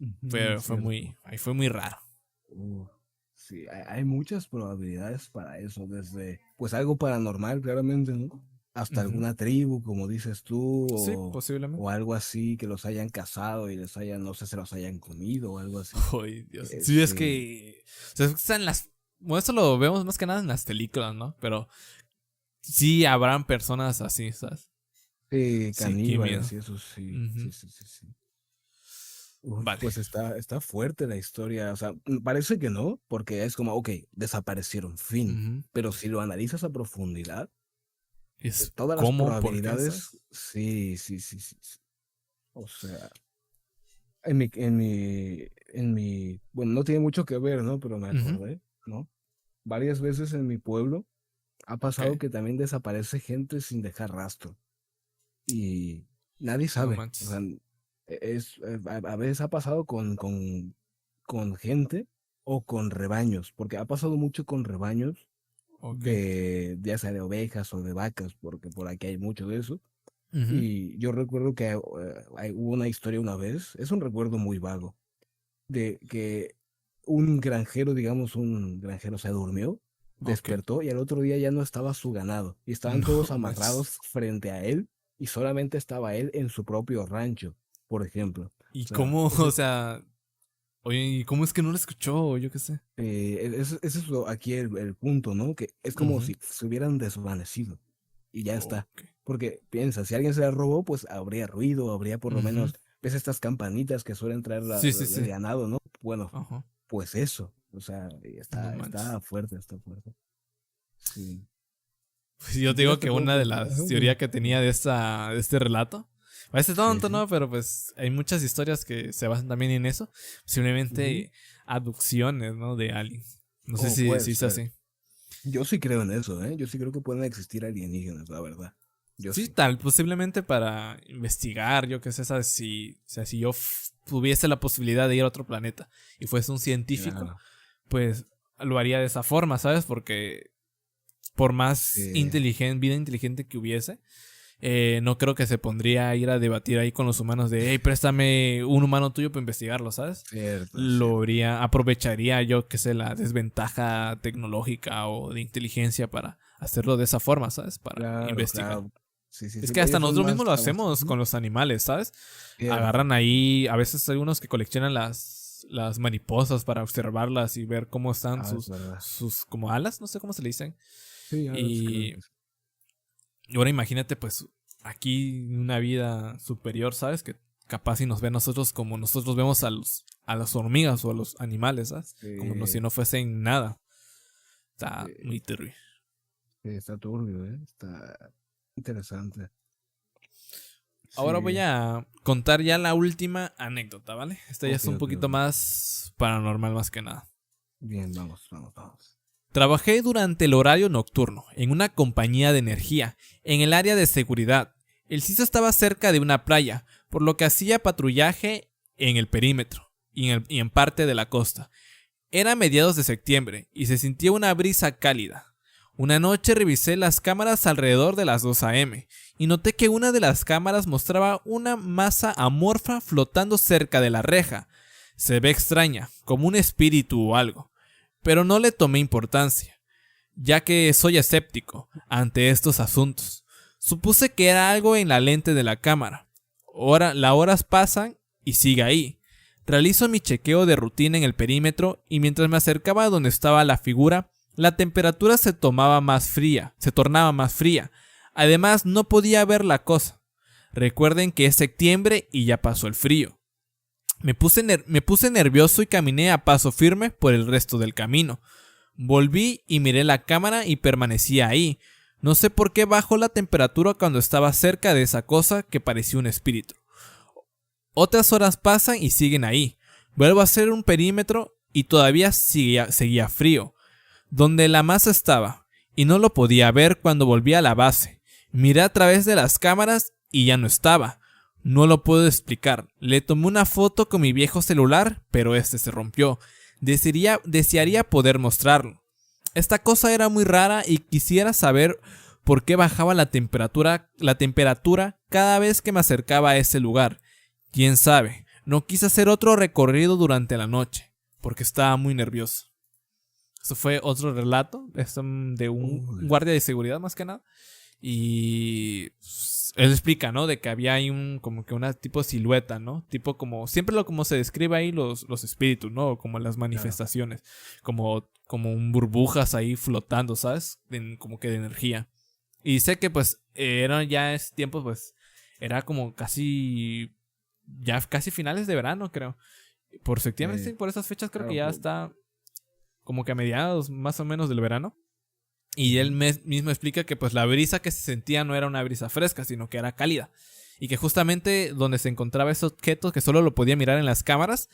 ujú,
Pero
cierto.
ahí fue muy raro.
Sí, hay muchas probabilidades para eso, desde pues algo paranormal, claramente, ¿no? Hasta
Ujú.
alguna tribu, como dices tú,
Sí,
o
posiblemente.
algo así, que los hayan cazado y no sé, se los hayan comido o algo así.
Ay, Dios. Sí, es
Sí,
que. O sea, bueno, esto lo vemos más que nada en las películas, ¿no? Pero sí habrán personas así, ¿sabes?
sí,
Sí, qué
caníbales
miedo.
y eso sí,
Ujú.
sí, sí, sí, sí.
Vale.
Pues está fuerte la historia, o sea, parece que no, porque es como, ok, desaparecieron, fin,
Ujú.
pero si lo analizas a profundidad,
Es
todas las
cómo, por qué,
probabilidades,
¿sabes?
sí, sí, sí, sí, sí. O sea, en mi, bueno, no tiene mucho que ver, ¿no? Pero me
Ujú.
acordé, ¿no? Varias veces en mi pueblo ha pasado
Ok.
que también desaparece gente sin dejar rastro y nadie
No
sabe. O sea,
manches.
a veces ha pasado con gente o con rebaños, porque ha pasado mucho con rebaños
Ok.
ya sea de ovejas o de vacas, porque por aquí hay mucho de eso.
Ujú.
Y yo recuerdo que hubo una historia una vez, es un recuerdo muy vago, de que un granjero, digamos, un granjero se durmió
Ok.
despertó y al otro día ya no estaba su ganado y estaban
No
todos
manches.
amarrados frente a él y solamente estaba él en su propio rancho, por ejemplo.
¿Y
O sea,
cómo, o sea, oye, ¿y cómo es que no lo escuchó? Yo qué sé.
ese es aquí el punto, ¿no? Que es como
Ujú.
si se hubieran desvanecido y ya está.
Ok.
Porque piensa, si alguien se la robó, pues habría ruido, habría por lo
Ujú.
menos, ¿ves estas campanitas que suelen traer
Sí, sí,
el
sí.
ganado, ¿no? Bueno,
Ajá.
pues eso. O sea,
No manches.
está fuerte, está fuerte. Sí.
Pues yo
Si
te digo
quieres te
que
puedo
una de
contar. Ajá,
las teorías
dime.
que tenía de este relato, parece
Sí,
tonto,
sí.
¿no? Pero pues hay muchas historias que se basan también en eso.
Ujú.
Simplemente abducciones, ¿no? De aliens. No sé
Oh,
si,
puede
si es
ser.
así.
Yo sí creo en eso, ¿eh? Yo sí creo que pueden existir alienígenas, la verdad. Yo
Sí,
sí.
tal, posiblemente para investigar, yo qué sé, ¿sabes? Si, o sea, si yo tuviese la posibilidad de ir a otro planeta y fuese un científico,
Claro.
pues lo haría de esa forma, ¿sabes? Porque por más
Sí,
vida inteligente que hubiese, no creo que se pondría a ir a debatir ahí con los humanos de, hey, préstame un humano tuyo para investigarlo, ¿sabes?
cierto,
Lo
cierto.
haría, aprovecharía yo, qué sé, la desventaja tecnológica o de inteligencia para hacerlo de esa forma, ¿sabes? Para
Claro,
investigar.
claro. Sí, sí,
Es
sí.
que hasta
Ellos son
nosotros
más
mismos lo
avanzados.
hacemos con los animales, ¿sabes?
Cierto.
Agarran ahí, a veces hay unos que coleccionan las mariposas para observarlas y ver cómo están
Ah, es verdad.
sus como alas, no sé cómo se le dicen.
Sí, alas, creo
Y
que sí.
ahora imagínate, pues, aquí una vida superior, ¿sabes? Que capaz si nos ve a nosotros como nosotros vemos a las hormigas o a los animales, ¿sabes? Como no, si
Sí,
no fuesen nada. Está
sí,
muy terrible.
sí, está turbio, ¿eh? Está interesante.
Ahora voy
Sí.
a contar ya la última anécdota, ¿vale? Esta ya
Ok,
es un
ok,
poquito
ok.
más paranormal más que nada.
Bien, vamos, vamos, vamos.
Trabajé durante el horario nocturno en una compañía de energía, en el área de seguridad. El sitio estaba cerca de una playa, por lo que hacía patrullaje en el perímetro y en parte de la costa. Era mediados de septiembre y se sintió una brisa cálida. Una noche revisé las cámaras alrededor de las 2 a.m. y noté que una de las cámaras mostraba una masa amorfa flotando cerca de la reja. Se ve extraña, como un espíritu o algo, pero no le tomé importancia, ya que soy escéptico ante estos asuntos. Supuse que era algo en la lente de la cámara. Las horas pasan y sigue ahí. Realizo mi chequeo de rutina en el perímetro y mientras me acercaba a donde estaba la figura, la temperatura se tornaba más fría. Además, no podía ver la cosa. Recuerden que es septiembre y ya pasó el frío. Me puse nervioso y caminé a paso firme por el resto del camino. Volví y miré la cámara y permanecía ahí. No sé por qué bajó la temperatura cuando estaba cerca de esa cosa que parecía un espíritu. Otras horas pasan y siguen ahí. Vuelvo a hacer un perímetro y todavía seguía frío. Donde la masa estaba, y no lo podía ver cuando volví a la base. Miré a través de las cámaras y ya no estaba. No lo puedo explicar. Le tomé una foto con mi viejo celular, pero este se rompió. Desearía poder mostrarlo. Esta cosa era muy rara y quisiera saber por qué bajaba la temperatura cada vez que me acercaba a ese lugar. Quién sabe, no quise hacer otro recorrido durante la noche, porque estaba muy nervioso. Eso fue otro relato de un
Uy,
guardia de seguridad más que nada. Y pues, él explica, ¿no? De que había ahí como que una tipo silueta, ¿no? Tipo como, siempre como se describe ahí los espíritus, ¿no? Como las
claro.
manifestaciones. Como un burbujas ahí flotando, ¿sabes? Como que de energía. Y sé que pues eran ya ese tiempo, pues era como ya casi finales de verano, creo. Por septiembre, sí,
Eh,
por esas fechas creo que
claro,
ya
pues,
está como que a mediados más o menos del verano. Y él
ujú.
mismo explica que pues la brisa que se sentía no era una brisa fresca, sino que era cálida. Y que justamente donde se encontraba ese objeto, que solo lo podía mirar en las cámaras,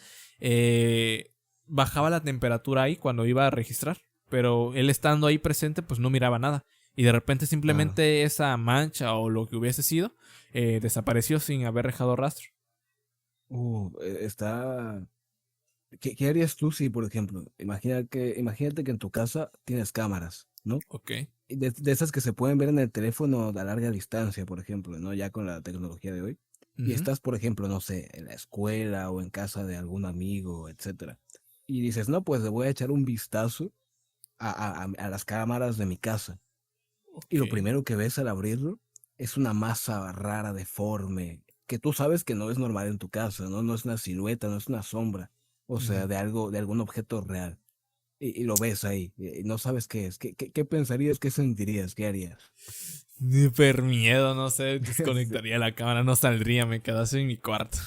bajaba la temperatura ahí cuando iba a registrar. Pero él estando ahí presente, pues no miraba nada. Y de repente
Claro.
simplemente esa mancha o lo que hubiese sido, desapareció sin haber dejado rastro.
Está. ¿Qué harías tú si, por ejemplo, imagínate que en tu casa tienes cámaras, ¿no?
Ok.
Y de esas que se pueden ver en el teléfono a larga distancia, por ejemplo, ¿no? Ya con la tecnología de hoy. Y
Ujú.
estás, por ejemplo, no sé, en la escuela o en casa de algún amigo, etcétera. Y dices, no, pues le voy a echar un vistazo a las cámaras de mi casa. Y
Ok.
lo primero que ves al abrirlo es una masa rara, deforme, que tú sabes que no es normal en tu casa, ¿no? No es una silueta, no es una sombra, o sea,
Ujú.
de algo, de algún objeto real. Y lo ves ahí, y no sabes qué es. ¿Qué pensarías? ¿Qué sentirías? ¿Qué harías?
Súper miedo, no sé,
Sí,
desconectaría la cámara, no saldría, me quedase en mi cuarto.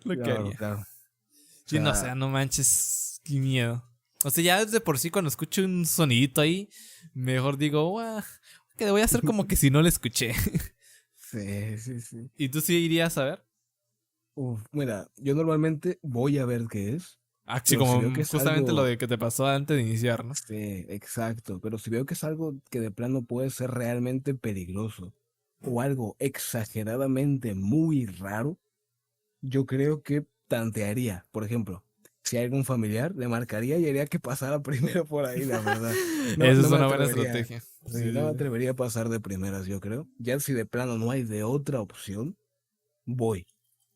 Lo que
claro,
haría.
claro. O
Sí, no sé,
sea,
no manches, qué miedo. O sea, ya de por sí cuando escucho un sonidito ahí, mejor digo, "Guau, que voy a hacer como que si no lo escuché".
sí, sí, sí.
¿Y tú sí irías a ver?
Uf, mira, yo normalmente voy a ver qué es,
Ah, sí,
pero si veo
como
que es
justamente lo
algo,
de que te pasó antes de iniciar, ¿no?
sí, exacto, pero si veo que es algo que de plano puede ser realmente peligroso o algo exageradamente muy raro, yo creo que tantearía. Por ejemplo, si hay algún familiar, le marcaría y haría que pasara primero por ahí, la verdad. No,
Esa
no
es
me
una buena
atrevería,
estrategia.
sí, no
Sí,
me
sí, sí.
atrevería a pasar de primeras, yo creo. Ya si de plano no hay de otra opción, voy.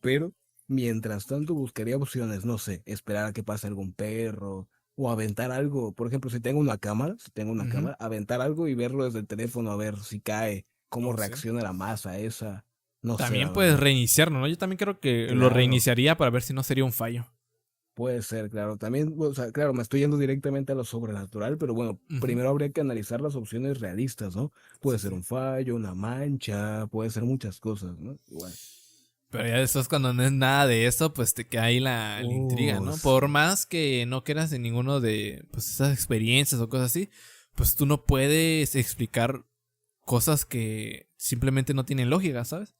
Pero mientras tanto buscaría opciones, no sé, esperar a que pase algún perro o aventar algo. Por ejemplo, si tengo una
Ujú.
cámara, aventar algo y verlo desde el teléfono a ver si cae, cómo
Oh, sí.
reacciona la masa esa. No sé,
También
la
puedes
verdad.
reiniciarlo, ¿no? Yo también creo que lo
Claro,
reiniciaría para ver si no sería un fallo.
puede ser, claro. También, o sea, claro, me estoy yendo directamente a lo sobrenatural, pero bueno,
Ujú.
primero habría que analizar las opciones realistas, ¿no? Puede
Sí,
ser
sí.
un fallo, una mancha, puede ser muchas cosas, ¿no? Igual.
Pero ya después cuando no es nada de eso, pues te queda ahí la intriga, ¿no? Por
Sí.
más que no quieras en ninguno de pues esas experiencias o cosas así, pues tú no puedes explicar cosas que simplemente no tienen lógica, ¿sabes?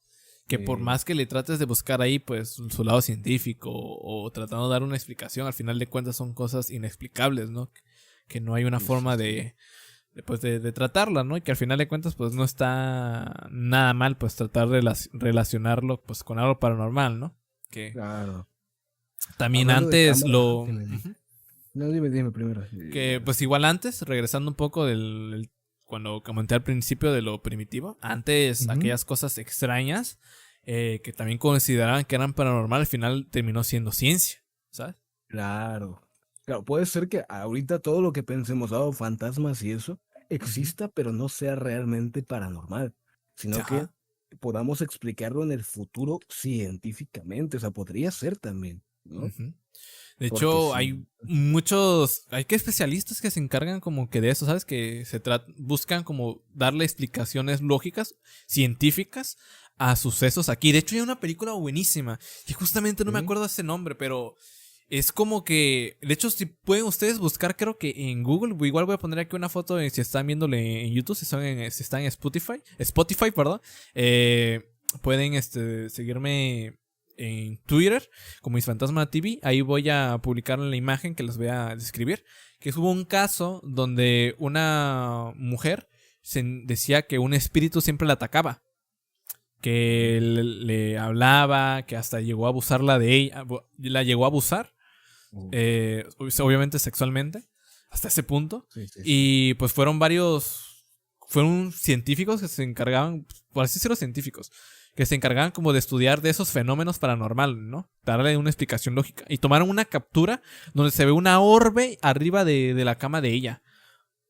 Que por más que le trates de buscar ahí, pues su lado científico o tratando de dar una explicación, al final de cuentas son cosas inexplicables, ¿no? Que no hay una
Sí, sí,
forma
sí.
de tratarla, ¿no? Y que al final de cuentas, pues no está nada mal, pues tratar de relacionarlo, pues con algo paranormal, ¿no? Que
Claro.
también
Hablando de
antes
cámara, ajá,
lo...
dime, dime.
Ujú.
No, dime primero.
Que pues igual antes, regresando un poco cuando comenté al principio de lo primitivo, antes
Ujú.
aquellas cosas extrañas que también consideraban que eran paranormal, al final terminó siendo ciencia, ¿sabes?
Claro. Claro, puede ser que ahorita todo lo que pensemos, fantasmas y eso,
Ujú.
exista, pero no sea realmente paranormal, sino que
Ajá.
podamos explicarlo en el futuro científicamente. O sea, podría ser también, ¿no?
Ujú. De
Porque
hecho,
sí.
hay hay que especialistas que se encargan como que de eso, ¿sabes? Que buscan como darle explicaciones lógicas, científicas a sucesos aquí. De hecho, hay una película buenísima, y justamente no me
¿Sí?
acuerdo ese nombre, pero es como que, de hecho, si pueden ustedes buscar, creo que en Google, igual voy a poner aquí una foto si están viéndole en YouTube, si están en Spotify, perdón, eh, pueden seguirme en Twitter como Mis Fantasma TV. Ahí voy a publicar la imagen que les voy a describir. Que hubo un caso donde una mujer decía que un espíritu siempre la atacaba. Que le hablaba, que hasta llegó a abusarla de ella. La llegó a abusar,
Uf,
obviamente sexualmente, hasta ese punto.
sí, sí, sí.
Y pues fueron científicos que se encargaban, por así decirlo, científicos, que se encargaban como de estudiar de esos fenómenos paranormales, ¿no? Darle una explicación lógica. Y tomaron una captura donde se ve una orbe arriba de la cama de ella.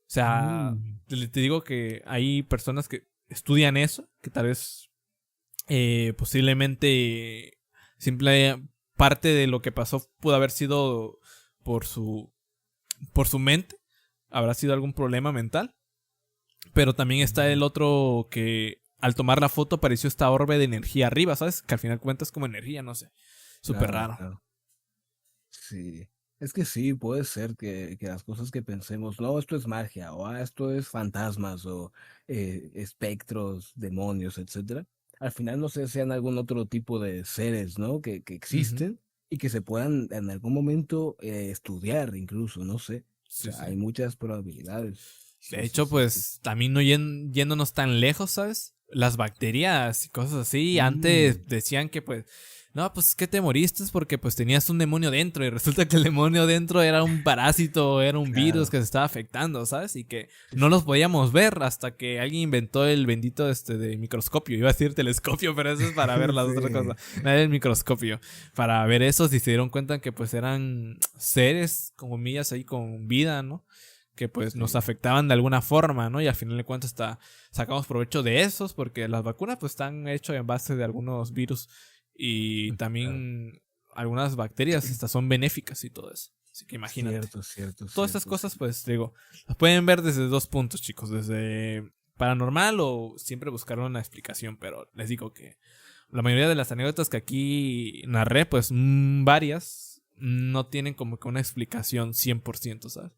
O sea,
Mm,
te digo que hay personas que estudian eso, que tal vez posiblemente simple parte de lo que pasó pudo haber sido por por su mente, habrá sido algún problema mental, pero también está el
mm,
otro que al tomar la foto apareció esta orbe de energía arriba, ¿sabes? Que al final cuentas como energía, no sé. Súper
claro,
raro.
claro. Sí, es que sí, puede ser que las cosas que pensemos, no, esto es magia, o esto es fantasmas, o espectros, demonios, etcétera, al final no sé, sean algún otro tipo de seres, ¿no? Que
Ujú.
existen y que se puedan en algún momento estudiar, incluso, no sé. O
Sí,
sea,
sí.
hay muchas probabilidades.
De
Sí, sí,
hecho,
sí, sí.
pues también no yéndonos tan lejos, ¿sabes? Las bacterias y cosas así.
Mm,
Antes decían que pues, no, pues que te moriste porque pues tenías un demonio dentro y resulta que el demonio dentro era un parásito, era un virus
claro.
que se estaba afectando, ¿sabes? Y que
Sí,
no
sí,
los
sí.
podíamos ver hasta que alguien inventó el bendito de microscopio. Iba a decir telescopio, pero eso es para ver las otras
Sí,
cosas. No era el microscopio. Para ver esos y se dieron cuenta que pues eran seres, como comillas, ahí con vida, ¿no? que pues nos
Sí,
afectaban de alguna forma, ¿no? Y al final de cuentas hasta sacamos provecho de esos porque las vacunas pues están hechas en base de algunos virus y
claro.
también algunas bacterias hasta son benéficas y todo eso. Así que imagínate.
Cierto, cierto,
Todas estas
cierto,
cosas
sí.
pues digo, las pueden ver desde dos puntos, chicos, desde paranormal o siempre buscar una explicación, pero les digo que la mayoría de las anécdotas que aquí narré, pues varias, no tienen como que una explicación 100%, ¿sabes?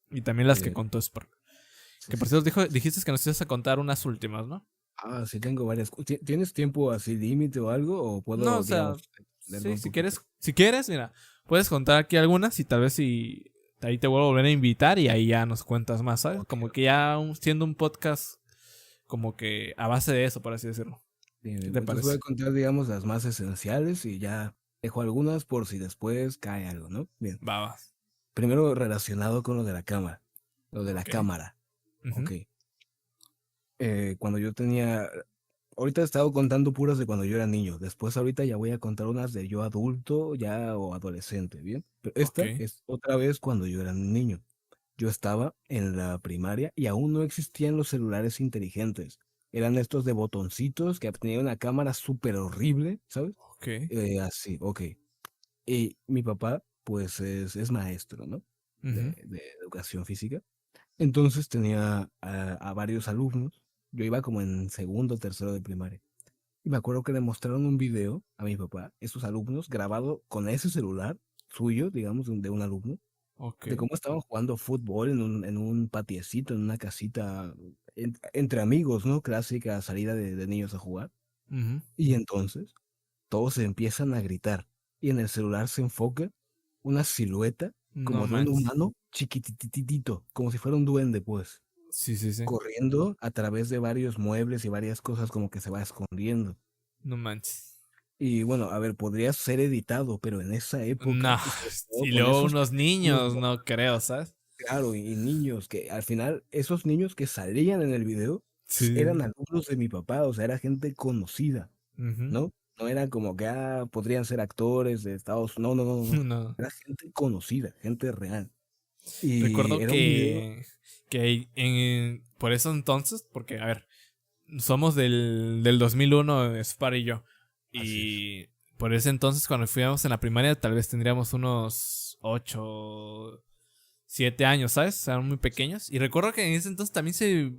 Y también las que
Sí,
contó Spark.
sí,
Que por
sí,
cierto
sí.
dijiste que nos ibas a contar unas últimas, ¿no?
Sí tengo varias. ¿Tienes tiempo así límite o algo? ¿O
No, o
puedo,
sea,
digamos, extenderme
sí,
un poquito?
si quieres, mira, puedes contar aquí algunas y tal vez si ahí te vuelvo a volver a invitar y ahí ya nos cuentas más, ¿sabes?
Ok,
Como que
ok.
ya siendo un podcast como que a base de eso, por así decirlo.
Bien,
¿Qué
bien,
te
pues entonces voy
parece?
a contar, digamos, las más esenciales y ya dejo algunas por si después cae algo, ¿no? Bien.
Va, va.
Primero relacionado con lo de la cámara. Lo de la
Ok.
cámara.
Ujú.
Ok. Cuando yo tenía. Ahorita he estado contando puras de cuando yo era niño. Después, ahorita ya voy a contar unas de yo adulto, ya o adolescente, ¿bien? Pero
Ok.
esta es otra vez cuando yo era niño. Yo estaba en la primaria y aún no existían los celulares inteligentes. Eran estos de botoncitos que tenían una cámara súper horrible, ¿sabes?
Ok.
Así, ok. Y mi papá, pues, es maestro, ¿no?
Ujú.
De educación física. Entonces tenía a varios alumnos. Yo iba como en segundo o tercero de primaria. Y me acuerdo que le mostraron un video a mi papá, esos alumnos, grabado con ese celular suyo, digamos, de un alumno,
Ok.
de cómo estaban jugando fútbol en un patiecito, en una casita, entre amigos, ¿no? Clásica salida de niños a jugar.
Ujú.
Y entonces todos se empiezan a gritar. Y en el celular se enfoca una silueta
No
como de un
manches.
humano chiquitititito, como si fuera un duende, pues,
Sí, sí, sí.
corriendo a través de varios muebles y varias cosas como que se va escondiendo.
No manches.
Y bueno, a ver, podría ser editado, pero en esa época,
No.
y sobre todo
Y
con
luego
esos
unos
pequeños,
niños, no creo, ¿sabes?
claro, y niños que al final, esos niños que salían en el video eran
Sí.
alumnos de mi papá, o sea, era gente conocida,
Ujú.
¿no? No eran como que, podrían ser actores de Estados Unidos, no, no, no, no,
No.
era gente conocida, gente real. Y
Recuerdo
era un video,
que por eso entonces, porque, a ver, somos del 2001, Spar y yo.
así es.
Y por ese entonces, cuando fuimos en la primaria, tal vez tendríamos unos 8 7 años, ¿sabes? Eran muy pequeños. Y recuerdo que en ese entonces también se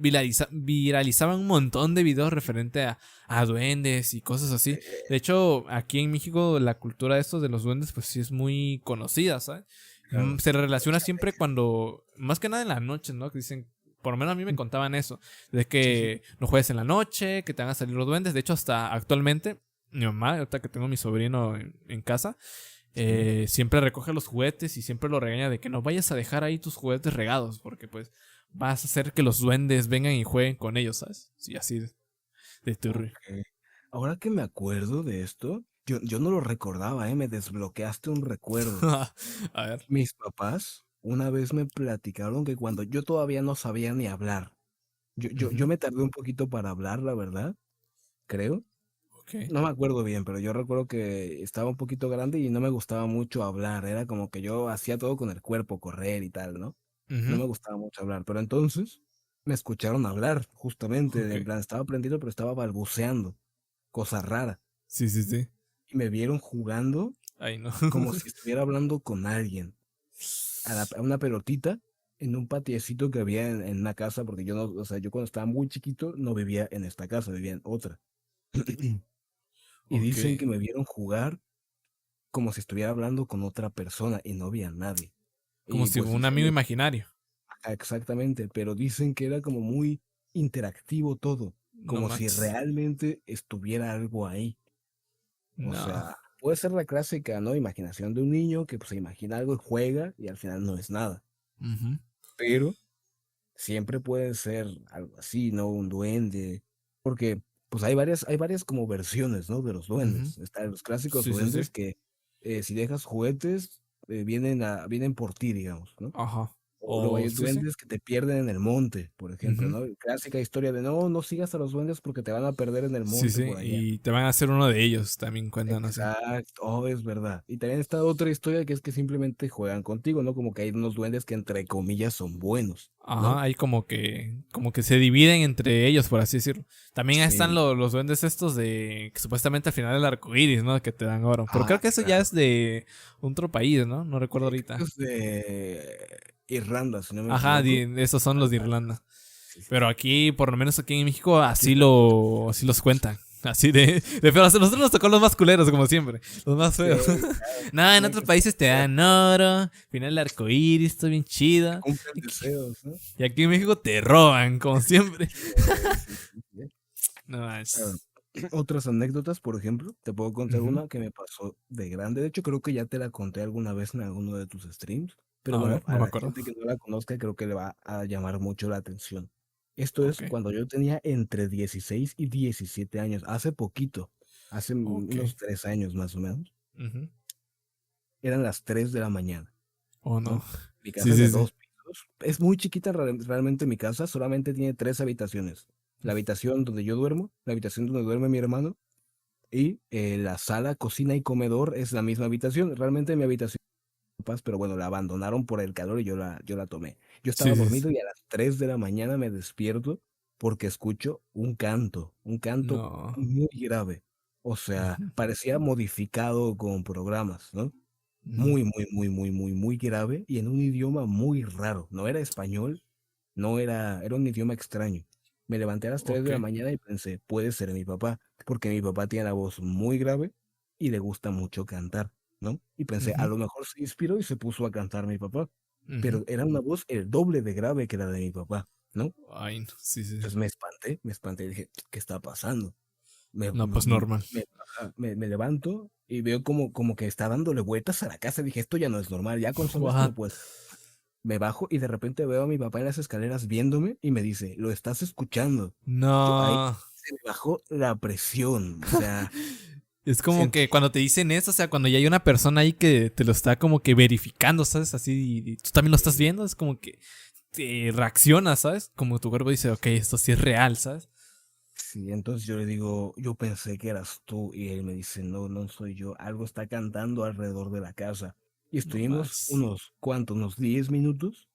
viralizaban un montón de videos referente a duendes y cosas así. De hecho, aquí en México la cultura de estos de los duendes pues sí es muy conocida, ¿sabes?
Claro.
Se relaciona siempre cuando, más que nada en la noche, ¿no? Que dicen, por lo menos a mí me contaban eso, de
Sí, sí.
que no juegues en la noche, que te van a salir los duendes. De hecho, hasta actualmente, mi mamá, ahorita que tengo a mi sobrino en casa,
Sí.
siempre recoge los juguetes y siempre lo regaña de que no vayas a dejar ahí tus juguetes regados, porque pues vas a hacer que los duendes vengan y jueguen con ellos, ¿sabes? Sí, así de turri.
Ok. Ahora que me acuerdo de esto, yo no lo recordaba, ¿eh? Me desbloqueaste un recuerdo.
A ver.
Mis papás una vez me platicaron que cuando yo todavía no sabía ni hablar, yo
Ujú.
me tardé un poquito para hablar, la verdad, creo.
Ok.
No me acuerdo bien, pero yo recuerdo que estaba un poquito grande y no me gustaba mucho hablar. Era como que yo hacía todo con el cuerpo, correr y tal, ¿no? No
Ujú.
me gustaba mucho hablar. Pero entonces me escucharon hablar, justamente.
Ok.
En plan, estaba aprendiendo, pero estaba balbuceando, cosa rara.
Sí, sí, sí.
Y me vieron jugando
Ay, no.
como si estuviera hablando con alguien. A una pelotita en un patiecito que había en una casa, porque yo no, o sea, yo cuando estaba muy chiquito no vivía en esta casa, vivía en otra. Y
Ok.
dicen que me vieron jugar como si estuviera hablando con otra persona y no había nadie.
Como
Y
si
pues
un
dicen,
amigo imaginario.
exactamente, pero dicen que era como muy interactivo todo,
No
como si
manches.
realmente estuviera algo ahí. O
No.
sea, puede ser la clásica, ¿no? Imaginación de un niño que pues se imagina algo y juega y al final no es nada.
Ujú.
Pero siempre puede ser algo así, ¿no? Un duende, porque pues hay varias como versiones, ¿no? De los
Ujú.
duendes. Están los clásicos
Sí, sí, sí.
duendes que si dejas juguetes, vienen por ti, digamos, ¿no?
Ajá.
luego
O
hay
sí, sí.
duendes que te pierden en el monte, por ejemplo,
Ujú.
¿no? Clásica historia de no sigas a los duendes porque te van a perder en el
Sí,
monte
sí.
por allá.
Y te van a hacer uno de ellos, también cuentan así.
Exacto, oh, es verdad. Y también está otra historia que es que simplemente juegan contigo, ¿no? Como que hay unos duendes que entre comillas son buenos, ¿no?
Ajá, ahí como que se dividen entre ellos, por así decirlo. También están
Sí.
los duendes estos de que supuestamente al final del arco iris, ¿no? Que te dan oro. Pero creo
Ah,
que eso ya
claro.
es de otro país, ¿no? No recuerdo
Creo que
ahorita.
es de Irlanda, si no me
Ajá,
equivoco.
esos son los de
Irlanda.
Irlanda.
Sí, sí,
Pero
sí.
aquí, por lo menos aquí en México,
Aquí
así los cuentan. Así de feo. A nosotros nos tocó los más culeros, como siempre. Los más
sí,
feos.
claro,
No, en
tienen
otros
que
países te
ser,
dan oro. Final del arco iris, todo bien
te
chido.
cumplen
Y aquí,
deseos, ¿no?
y aquí en México te roban, como siempre.
Sí, sí, sí.
No
Ah,
manches.
otras anécdotas, por ejemplo, te puedo contar
Ujú.
una que me pasó de grande. De hecho, creo que ya te la conté alguna vez en alguno de tus streams. Pero
A ver,
bueno,
no
a
me
la
acuerdo.
gente que no la conozca, creo que le va a llamar mucho la atención. Esto es
Ok,
cuando yo tenía entre 16 y 17 años, hace poquito, hace
ok.
unos 3 años más o menos.
Ujú.
Eran las 3 de la mañana,
Oh, no.
¿no? Mi
Sí,
casa es
sí,
de
sí.
2 pisos. Es muy chiquita realmente mi casa, solamente tiene 3 habitaciones. La habitación donde yo duermo, la habitación donde duerme mi hermano y la sala, cocina y comedor es la misma habitación. Realmente mi habitación, pero bueno, la abandonaron por el calor y yo la tomé. Yo
Sí,
estaba
sí, sí.
dormido y a las 3 de la mañana me despierto porque escucho un canto
No.
muy grave. O sea,
Ujú,
parecía modificado con programas, ¿no?
ujú.
Muy, muy, muy, muy, muy, muy grave y en un idioma muy raro. No era español, era un idioma extraño. Me levanté a las 3
Ok.
de la mañana y pensé, puede ser mi papá, porque mi papá tiene la voz muy grave y le gusta mucho cantar, ¿no? Y pensé, a
Ujú,
lo mejor se inspiró y se puso a cantar mi papá,
ujú.
pero era una voz el doble de grave que la de mi papá, ¿no?
Ay, no. Sí, sí, sí.
Entonces me espanté y dije, ¿qué está pasando? Me,
No, pues
me,
normal.
me levanto y veo como que está dándole vueltas a la casa. Dije, esto ya no es normal, ya con solo esto
What?
no puedes. Me bajo y de repente veo a mi papá en las escaleras viéndome y me dice, ¿lo estás escuchando? Yo ahí
No.
se me bajó la presión, o sea,
Es como
sentí,
que cuando te dicen eso, o sea, cuando ya hay una persona ahí que te lo está como que verificando, ¿sabes? Así, y tú también lo estás viendo, es como que te reaccionas, ¿sabes? Como tu cuerpo dice, ok, esto sí es real, ¿sabes?
sí, entonces yo le digo, yo pensé que eras tú y él me dice, no, no soy yo, algo está cantando alrededor de la casa. Y
No
estuvimos
más.
unos 10 minutos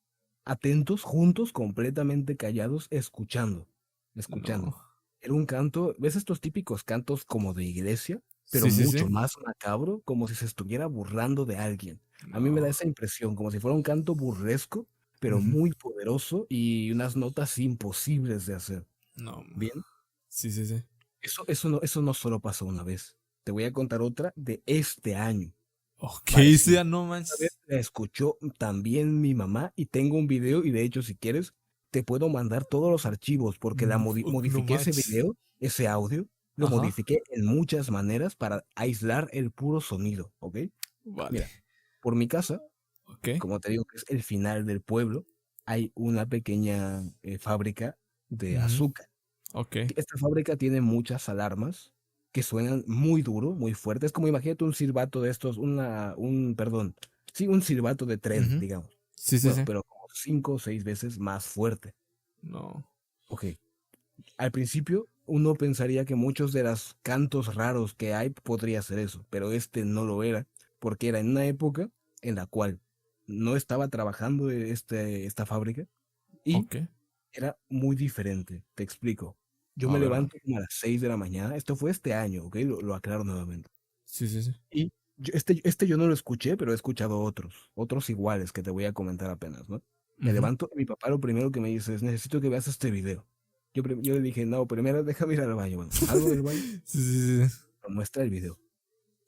atentos, juntos, completamente callados, escuchando.
No.
Era un canto, ¿ves estos típicos cantos como de iglesia? Pero
Sí, sí, sí.
mucho más macabro, como si se estuviera burlando de alguien. A mí me da
No.
esa impresión, como si fuera un canto burlesco, pero
Ujú.
muy poderoso y unas notas imposibles de hacer.
No.
Bien,
Sí, sí, sí.
eso no solo pasó una vez. Te voy a contar otra de este año,
Ok,
parecida.
sea, no
Esta vez
manches.
la escuchó también mi mamá y tengo un video y de hecho si quieres te puedo mandar todos los archivos porque
No
modifiqué ese
manches.
video, ese audio, lo
Ajá.
modifiqué en muchas maneras para aislar el puro sonido, ¿ok?
Vale.
Mira, por mi casa,
Ok.
como te digo que es el final del pueblo, hay una pequeña fábrica de
Ujú.
azúcar.
Ok.
Esta fábrica tiene muchas alarmas que suenan muy duro, muy fuerte. Es como imagínate un silbato de estos, perdón, sí, un silbato de tren,
Ujú.
digamos.
Sí, sí,
Bueno,
sí.
pero como 5 o 6 veces más fuerte.
No.
Ok, al principio uno pensaría que muchos de los cantos raros que hay podría ser eso, pero este no lo era, porque era en una época en la cual no estaba trabajando esta fábrica y
Ok.
era muy diferente, te explico. Yo
A
me
ver, a ver.
levanto como a las 6 de la mañana, esto fue este año, ¿ok? Lo aclaro nuevamente.
Sí, sí, sí.
Y este yo no lo escuché, pero he escuchado otros iguales que te voy a comentar apenas, ¿no? Me
Ujú.
levanto y mi papá lo primero que me dice es, necesito que veas este video. Yo le dije, no, primero déjame ir al baño. Bueno, salgo del baño,
Sí, sí, sí.
me muestra el video.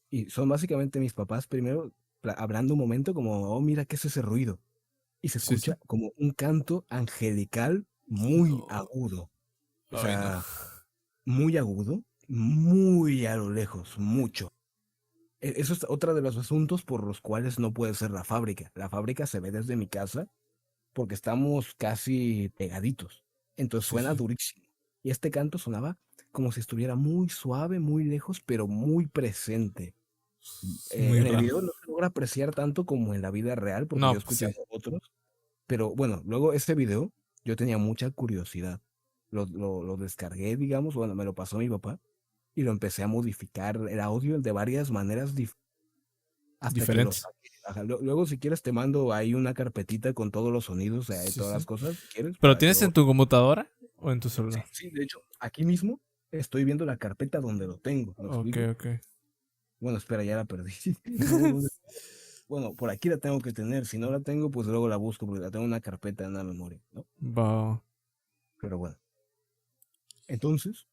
Y son básicamente mis papás primero hablando un momento como, oh, mira, ¿qué es ese ruido? Y se
Sí, sí.
escucha como un canto angelical muy
No.
agudo. O
Ay, no.
sea, muy agudo, muy a lo lejos, mucho. Eso es otro de los asuntos por los cuales no puede ser la fábrica. La fábrica se ve desde mi casa porque estamos casi pegaditos. Entonces
Sí,
suena
sí.
durísimo. Y este canto sonaba como si estuviera muy suave, muy lejos, pero muy presente.
Muy
En el
raro.
video no se logra apreciar tanto como en la vida real porque
No,
yo he
pues sí.
escuchado otros, Pero bueno, luego ese video yo tenía mucha curiosidad. Lo descargué, digamos, bueno, me lo pasó mi papá y lo empecé a modificar el audio de varias maneras hasta que lo
Diferentes.
saqué. Ajá, luego, si quieres, te mando ahí una carpetita con todos los sonidos,
Sí,
todas las
sí.
cosas, si quieres,
¿Pero
para que
tienes en
luego...
tu computadora o en tu
Sí,
celular?
sí, de hecho, aquí mismo estoy viendo la carpeta donde lo tengo, ¿me
Ok,
explico?
ok.
Bueno, espera, ya la perdí. No, ¿dónde? Bueno, por aquí la tengo que tener. Si no la tengo, pues luego la busco porque la tengo en una carpeta en la memoria, ¿no?
Va.
Pero bueno, entonces,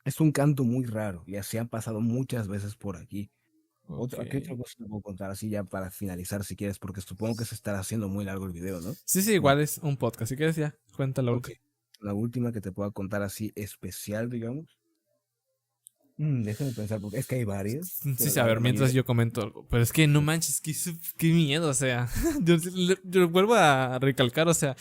es un canto muy raro y así han pasado muchas veces por aquí.
Ok.
¿Qué otra cosa te puedo contar así ya para finalizar si quieres? Porque supongo que se estará haciendo muy largo el video, ¿no?
Sí, sí,
Bueno,
igual es un podcast. Si quieres ya, cuenta la
ok.
última.
La última que te pueda contar así especial, digamos. Déjame pensar, porque es que hay varias,
Sí,
pero
sí, a ver,
la
mientras
mayoría...
yo comento algo. Pero es que no manches, qué miedo, o sea. Yo vuelvo a recalcar, o sea,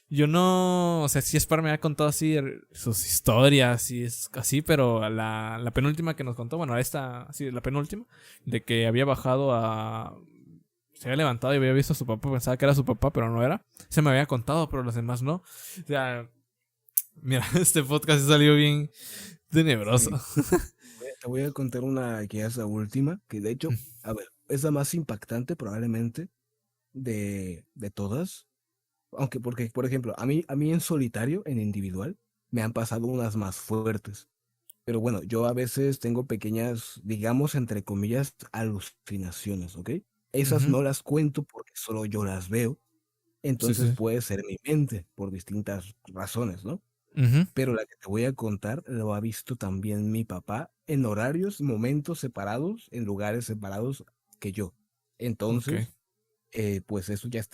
yo no. O sea, sí, Spar me ha contado así sus historias y es así, pero la penúltima que nos contó, bueno, esta, sí, la penúltima, de que había bajado a. Se había levantado y había visto a su papá, pensaba que era su papá, pero no era. Se me había contado, pero los demás no. O sea, mira, este podcast salió bien tenebroso.
Sí, te voy a contar una que es la última, que de hecho, a ver, es la más impactante probablemente de todas. Aunque, porque, por ejemplo, a mí en solitario, en individual, me han pasado unas más fuertes. Pero bueno, yo a veces tengo pequeñas, digamos, entre comillas, alucinaciones, ¿ok? Esas
Ujú.
no las cuento porque solo yo las veo,
Sí,
entonces
sí.
puede ser mi mente por distintas razones, ¿no?
Ujú.
Pero la que te voy a contar lo ha visto también mi papá en horarios, momentos separados, en lugares separados que yo.
Ok.
Entonces, pues eso ya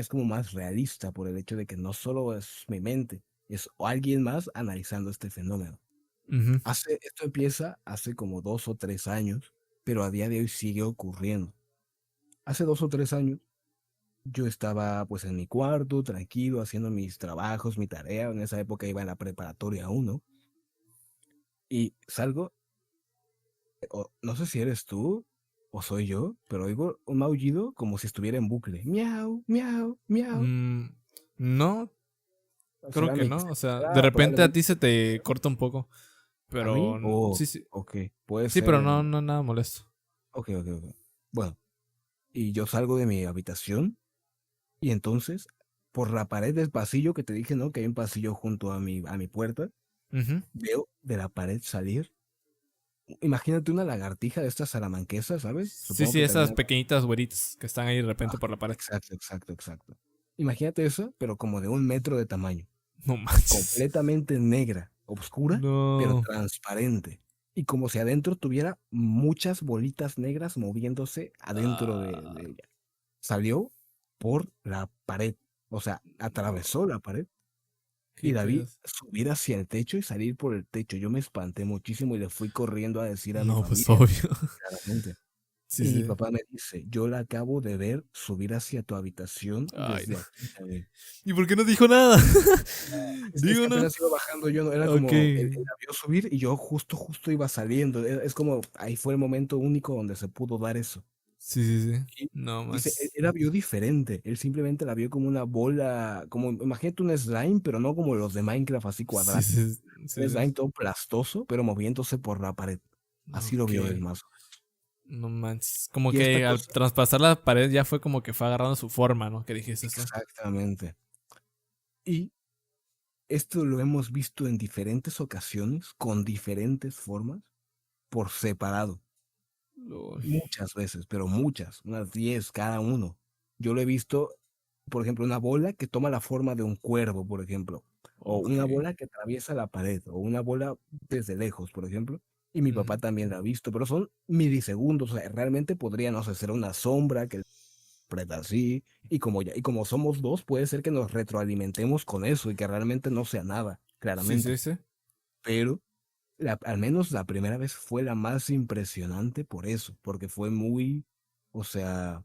es como más realista por el hecho de que no solo es mi mente, es alguien más analizando este fenómeno.
Ujú.
Esto empieza hace como 2 o 3 años, pero a día de hoy sigue ocurriendo. Hace 2 o 3 años yo estaba pues en mi cuarto, tranquilo, haciendo mis trabajos, mi tarea. En esa época iba en la preparatoria aún, ¿no? Y salgo, no sé si eres tú o soy yo, pero oigo un maullido como si estuviera en bucle. Miau, miau, miau.
Mm, no, creo que no. O sea, de repente a
Probablemente
ti se te corta un poco.
a mí.
Pero
Oh,
sí, sí.
ok, puede
Sí, pero
ser.
no nada molesto.
Ok, ok, ok. Bueno, y yo salgo de mi habitación y entonces, por la pared del pasillo que te dije, ¿no? Que hay un pasillo junto a mi puerta,
Ujú.
veo de la pared salir. Imagínate una lagartija de estas salamanquesas, ¿sabes?
Sí,
Supongo
sí,
que
esas
también...
pequeñitas güeritas que están ahí de repente
Ah,
por la pared.
exacto, exacto, exacto. Imagínate eso, pero como de 1 metro de tamaño.
No manches.
Completamente negra, oscura, pero
No.
transparente. Y como si adentro tuviera muchas bolitas negras moviéndose adentro de
Ah,
ella. Salió por la pared, o sea, atravesó
no.
la pared y
¿Qué
la vi
pedos?
subir hacia el techo y salir por el techo. Yo me espanté muchísimo y le fui corriendo a decir a mi
No, pues
familia,
obvio.
claramente.
Sí,
Y mi
sí.
papá me dice, yo la acabo de ver subir hacia tu habitación
Ay, no.
desde aquí también.
¿Y por qué no dijo nada?
Es que
Digo, no.
apenas iba bajando yo, no era
Ok.
como, él la vio subir y yo justo iba saliendo. Es como, ahí fue el momento único donde se pudo dar eso.
Sí, sí, sí.
Y
No
dice, él,
más.
él la vio diferente, él simplemente la vio como una bola, como, imagínate un slime, pero no como los de Minecraft así
Sí,
cuadrático.
sí, sí,
Un
sí.
slime todo plastoso, pero moviéndose por la pared. Así lo
Ok.
vio él más.
No manches. Como
Y esta
que al
cosa,
traspasar la pared ya fue como que fue agarrando su forma, ¿no? Que dijiste eso.
exactamente. Y esto lo hemos visto en diferentes ocasiones, con diferentes formas, por separado.
Uy.
Muchas veces, pero muchas, unas 10 cada uno. Yo lo he visto, por ejemplo, una bola que toma la forma de un cuervo, por ejemplo, o
Ok.
una bola que atraviesa la pared, o una bola desde lejos, por ejemplo. Y mi papá
Ujú.
también la ha visto, pero son milisegundos, o sea, realmente podría, no sé, ser una sombra que interpreta así, y como somos dos, puede ser que nos retroalimentemos con eso y que realmente no sea nada,
Sí, sí,
claramente.
sí.
Pero al menos la primera vez fue la más impresionante por eso, porque fue muy, o sea,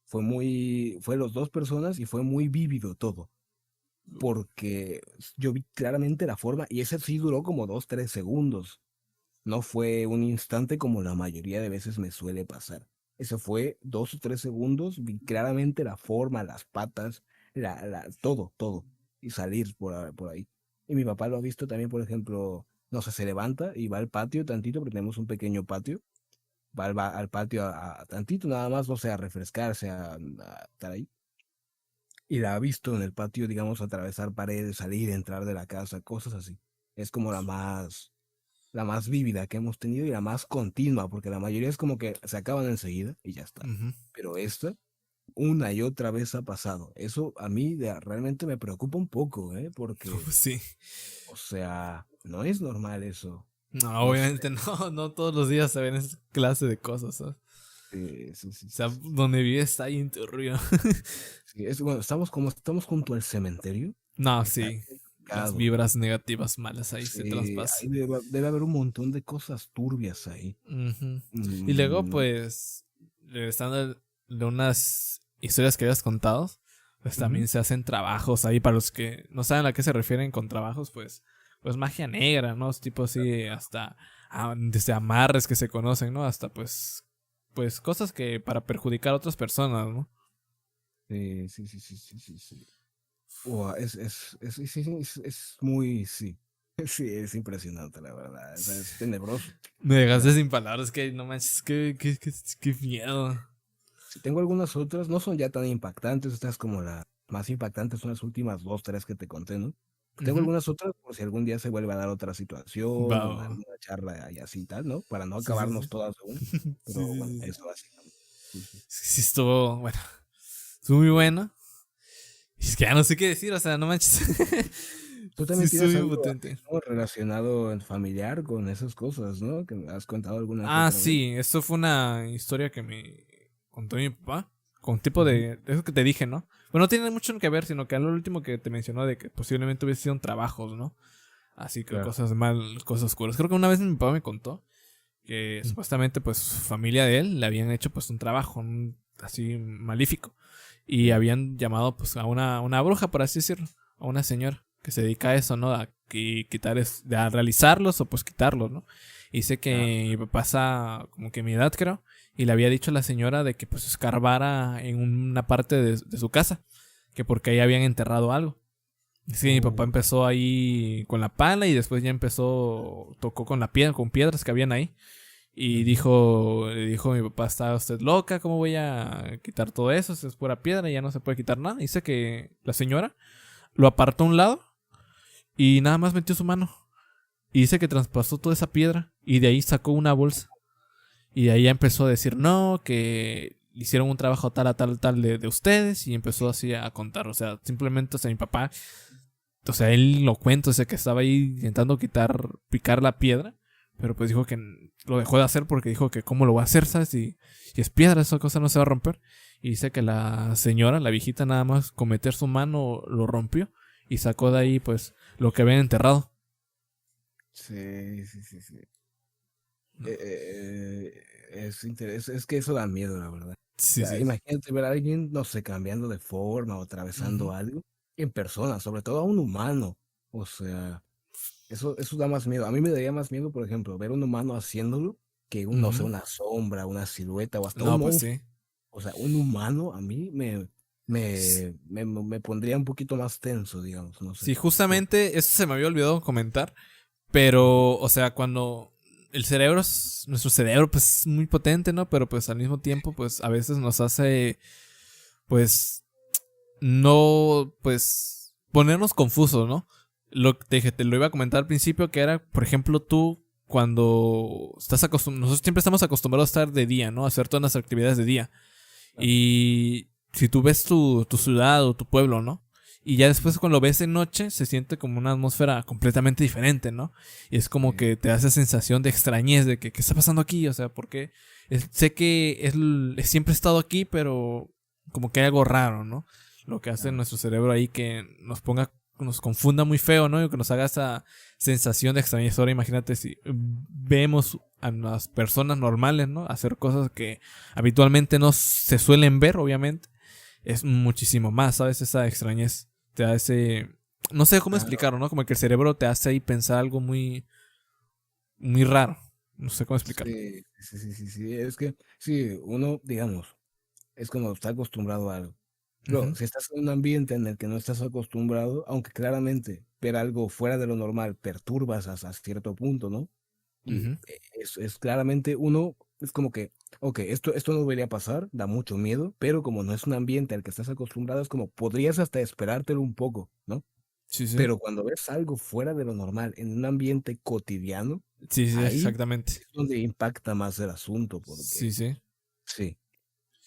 fue los dos personas y fue muy vívido todo, porque yo vi claramente la forma y ese sí duró como 2, 3 segundos, no fue un instante como la mayoría de veces me suele pasar. Eso fue 2 o 3 segundos, vi claramente la forma, las patas, todo, y salir por ahí. Y mi papá lo ha visto también, por ejemplo, no sé, se levanta y va al patio tantito, porque tenemos un pequeño patio, va al patio a tantito nada más, no sé, a refrescarse, a estar ahí. Y la ha visto en el patio, digamos, atravesar paredes, salir, entrar de la casa, cosas así. Es como la más vívida que hemos tenido y la más continua, porque la mayoría es como que se acaban enseguida y ya está.
Ujú.
Pero esta, una y otra vez ha pasado. Eso a mí realmente me preocupa un poco, ¿eh? Porque,
Sí.
o sea, no es normal eso.
No,
No sé.
obviamente no, no todos los días se ven esa clase de cosas, ¿sabes?
Sí, sí,
O
sí,
sea,
sí.
donde vive está ahí en tu ruido.
Sí, bueno, estamos junto al cementerio.
No,
Está
sí. Las
complicado.
vibras negativas malas ahí se
Sí,
traspasan.
ahí debe haber un montón de cosas turbias ahí.
Ujú. Y luego,
Mm,
pues, regresando de unas historias que habías contado, pues
ujú.
también se hacen trabajos ahí para los que no saben a qué se refieren con trabajos, pues magia negra, ¿no? Tipo así, hasta desde amarres que se conocen, ¿no? Hasta pues cosas que para perjudicar a otras personas, ¿no?
Sí, sí, sí, sí, sí, sí, sí. Ua, sí, sí, es muy, sí. Sí, es impresionante, la verdad. O sea, es tenebroso.
Me
O sea,
dejaste sin palabras, que no manches, qué miedo.
si tengo algunas otras, no son ya tan impactantes. Estas como las más impactantes son las últimas dos, tres que te conté, ¿no? Tengo
Ujú.
algunas otras por si algún día se vuelve a dar otra
Va,
situación,
va, va.
alguna charla y así y tal, ¿no? Para no
Sí, sí,
acabarnos
sí.
todas de una.
Sí,
Pero
sí,
bueno,
sí, sí.
eso básicamente. Sí, sí.
Sí, estuvo, bueno, estuvo muy
Sí.
bueno. Y es que ya no sé qué decir, o sea, no manches.
Tú
Sí,
también
estuvo
tienes
muy
algo así,
potente.
¿no? Relacionado en familiar con esas cosas, ¿no? Que me has contado alguna que
Ah,
otra vez.
sí, eso fue una historia que me contó mi papá. Con tipo
Ujú.
de eso que te dije, ¿no? Bueno, no tiene mucho que ver, sino que lo último que te mencionó de que posiblemente hubiese sido un trabajos, ¿no? Así que
Claro.
cosas mal, cosas oscuras. Creo que una vez mi papá me contó que
Mm.
supuestamente pues su familia de él le habían hecho pues un trabajo así malífico y
Ya.
habían llamado pues a una bruja, por así decirlo, a una señora que se dedica a eso, ¿no? A quitar a realizarlos o pues quitarlos, ¿no? Y sé
Ah,
que mi papá está como que mi edad, creo, y le había dicho a la señora de que pues escarbara en una parte de su casa, que porque ahí habían enterrado algo. Sí, mi papá
oh,
empezó ahí con la pala y después ya tocó con la piedra, con piedras que habían ahí. Y
ujú.
le dijo mi papá, ¿está usted loca? ¿Cómo voy a quitar todo eso? Si es pura piedra y ya no se puede quitar nada. Dice que la señora lo apartó a un lado y nada más metió su mano. Y dice que traspasó toda esa piedra y de ahí sacó una bolsa. Y de ahí ya empezó a decir, no, que hicieron un trabajo tal a tal, tal de ustedes y empezó así a contar. O sea, simplemente, o sea, mi papá, o sea, él lo cuenta, o sea, que estaba ahí intentando picar la piedra, pero pues dijo que lo dejó de hacer porque dijo que cómo lo va a hacer, ¿sabes? Y es piedra, esa cosa no se va a romper. Y dice que la señora, la viejita, nada más con meter su mano lo rompió y sacó de ahí, pues, lo que habían enterrado.
Sí, sí, sí, sí.
No.
Es que eso da miedo, la verdad. O
Sí,
sea,
sí.
imagínate ver a alguien, no sé, cambiando de forma o atravesando
Ujú.
algo en persona, sobre todo a un humano. O sea, eso da más miedo. A mí me daría más miedo, por ejemplo, ver un humano haciéndolo que no sé,
Ujú.
una sombra, una silueta o hasta un
No, pues
monstruo.
sí.
O sea, un humano a mí me pondría un poquito más tenso, digamos, no sé.
Sí,
Por-
justamente eso se me había olvidado comentar.
Ujú.
Pero, o sea, cuando nuestro cerebro, pues es muy potente, ¿no? Pero pues al mismo tiempo, pues a veces nos hace, pues, no, pues, ponernos confusos, ¿no? Lo que te dije, te lo iba a comentar al principio, que era, por ejemplo, tú, cuando estás acostumbrado, nosotros siempre estamos acostumbrados a estar de día, ¿no? A hacer todas las actividades de día.
Claro.
Y si tú ves tu ciudad o tu pueblo, ¿no? Y ya después
Ujú.
cuando lo ves de noche se siente como una atmósfera completamente diferente, ¿no? Y es como
Sí.
que te da esa sensación de extrañez, de que ¿qué está pasando aquí? O sea, porque sé que siempre he estado aquí, pero como que hay algo raro, ¿no? Lo que hace
Claro.
nuestro cerebro ahí que nos confunda muy feo, ¿no? Y que nos haga esa sensación de extrañez. Ahora imagínate si vemos a las personas normales, ¿no? Hacer cosas que habitualmente no se suelen ver, obviamente. Es muchísimo más, ¿sabes? Esa extrañez te da ese... No sé cómo
Claro.
explicarlo, ¿no? Como que el cerebro te hace ahí pensar algo muy, muy raro. No sé cómo explicarlo.
Sí, sí, sí, sí, sí. Es que, sí, uno, digamos, es como está acostumbrado a algo. Bro,
Ujú,
si estás en un ambiente en el que no estás acostumbrado, aunque claramente ver algo fuera de lo normal perturbas hasta cierto punto, ¿no? Y
ujú,
es claramente uno, es como que, ok, esto no debería pasar, da mucho miedo, pero como no es un ambiente al que estás acostumbrado, es como podrías hasta esperártelo un poco, ¿no?
sí, sí.
Pero cuando ves algo fuera de lo normal en un ambiente cotidiano,
Sí, sí,
ahí
exactamente.
es donde impacta más el asunto,
Sí,
porque
sí.
sí,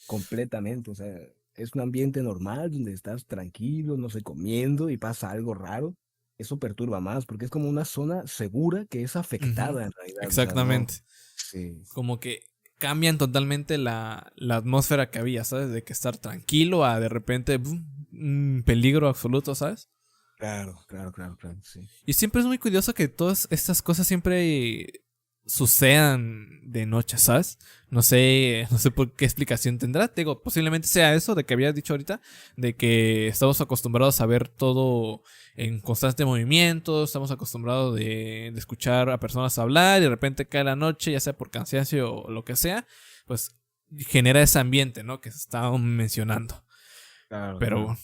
completamente, o sea, es un ambiente normal donde estás tranquilo, no sé, comiendo y pasa algo raro. Eso perturba más, porque es como una zona segura que es
Ujú,
afectada en realidad, o sea, no.
exactamente.
Sí,
Como que cambian totalmente la atmósfera que había, ¿sabes? De que estar tranquilo a de repente un peligro absoluto, ¿sabes?
claro, claro, claro, claro, sí.
Y siempre es muy curioso que todas estas cosas siempre sucedan de noche, ¿sabes? No sé por qué explicación tendrá. Te digo, posiblemente sea eso de que habías dicho ahorita, de que estamos acostumbrados a ver todo en constante movimiento, estamos acostumbrados de escuchar a personas hablar y de repente cae la noche, ya sea por cansancio o lo que sea, pues genera ese ambiente, ¿no? Que se estaba mencionando.
Claro,
Pero
claro.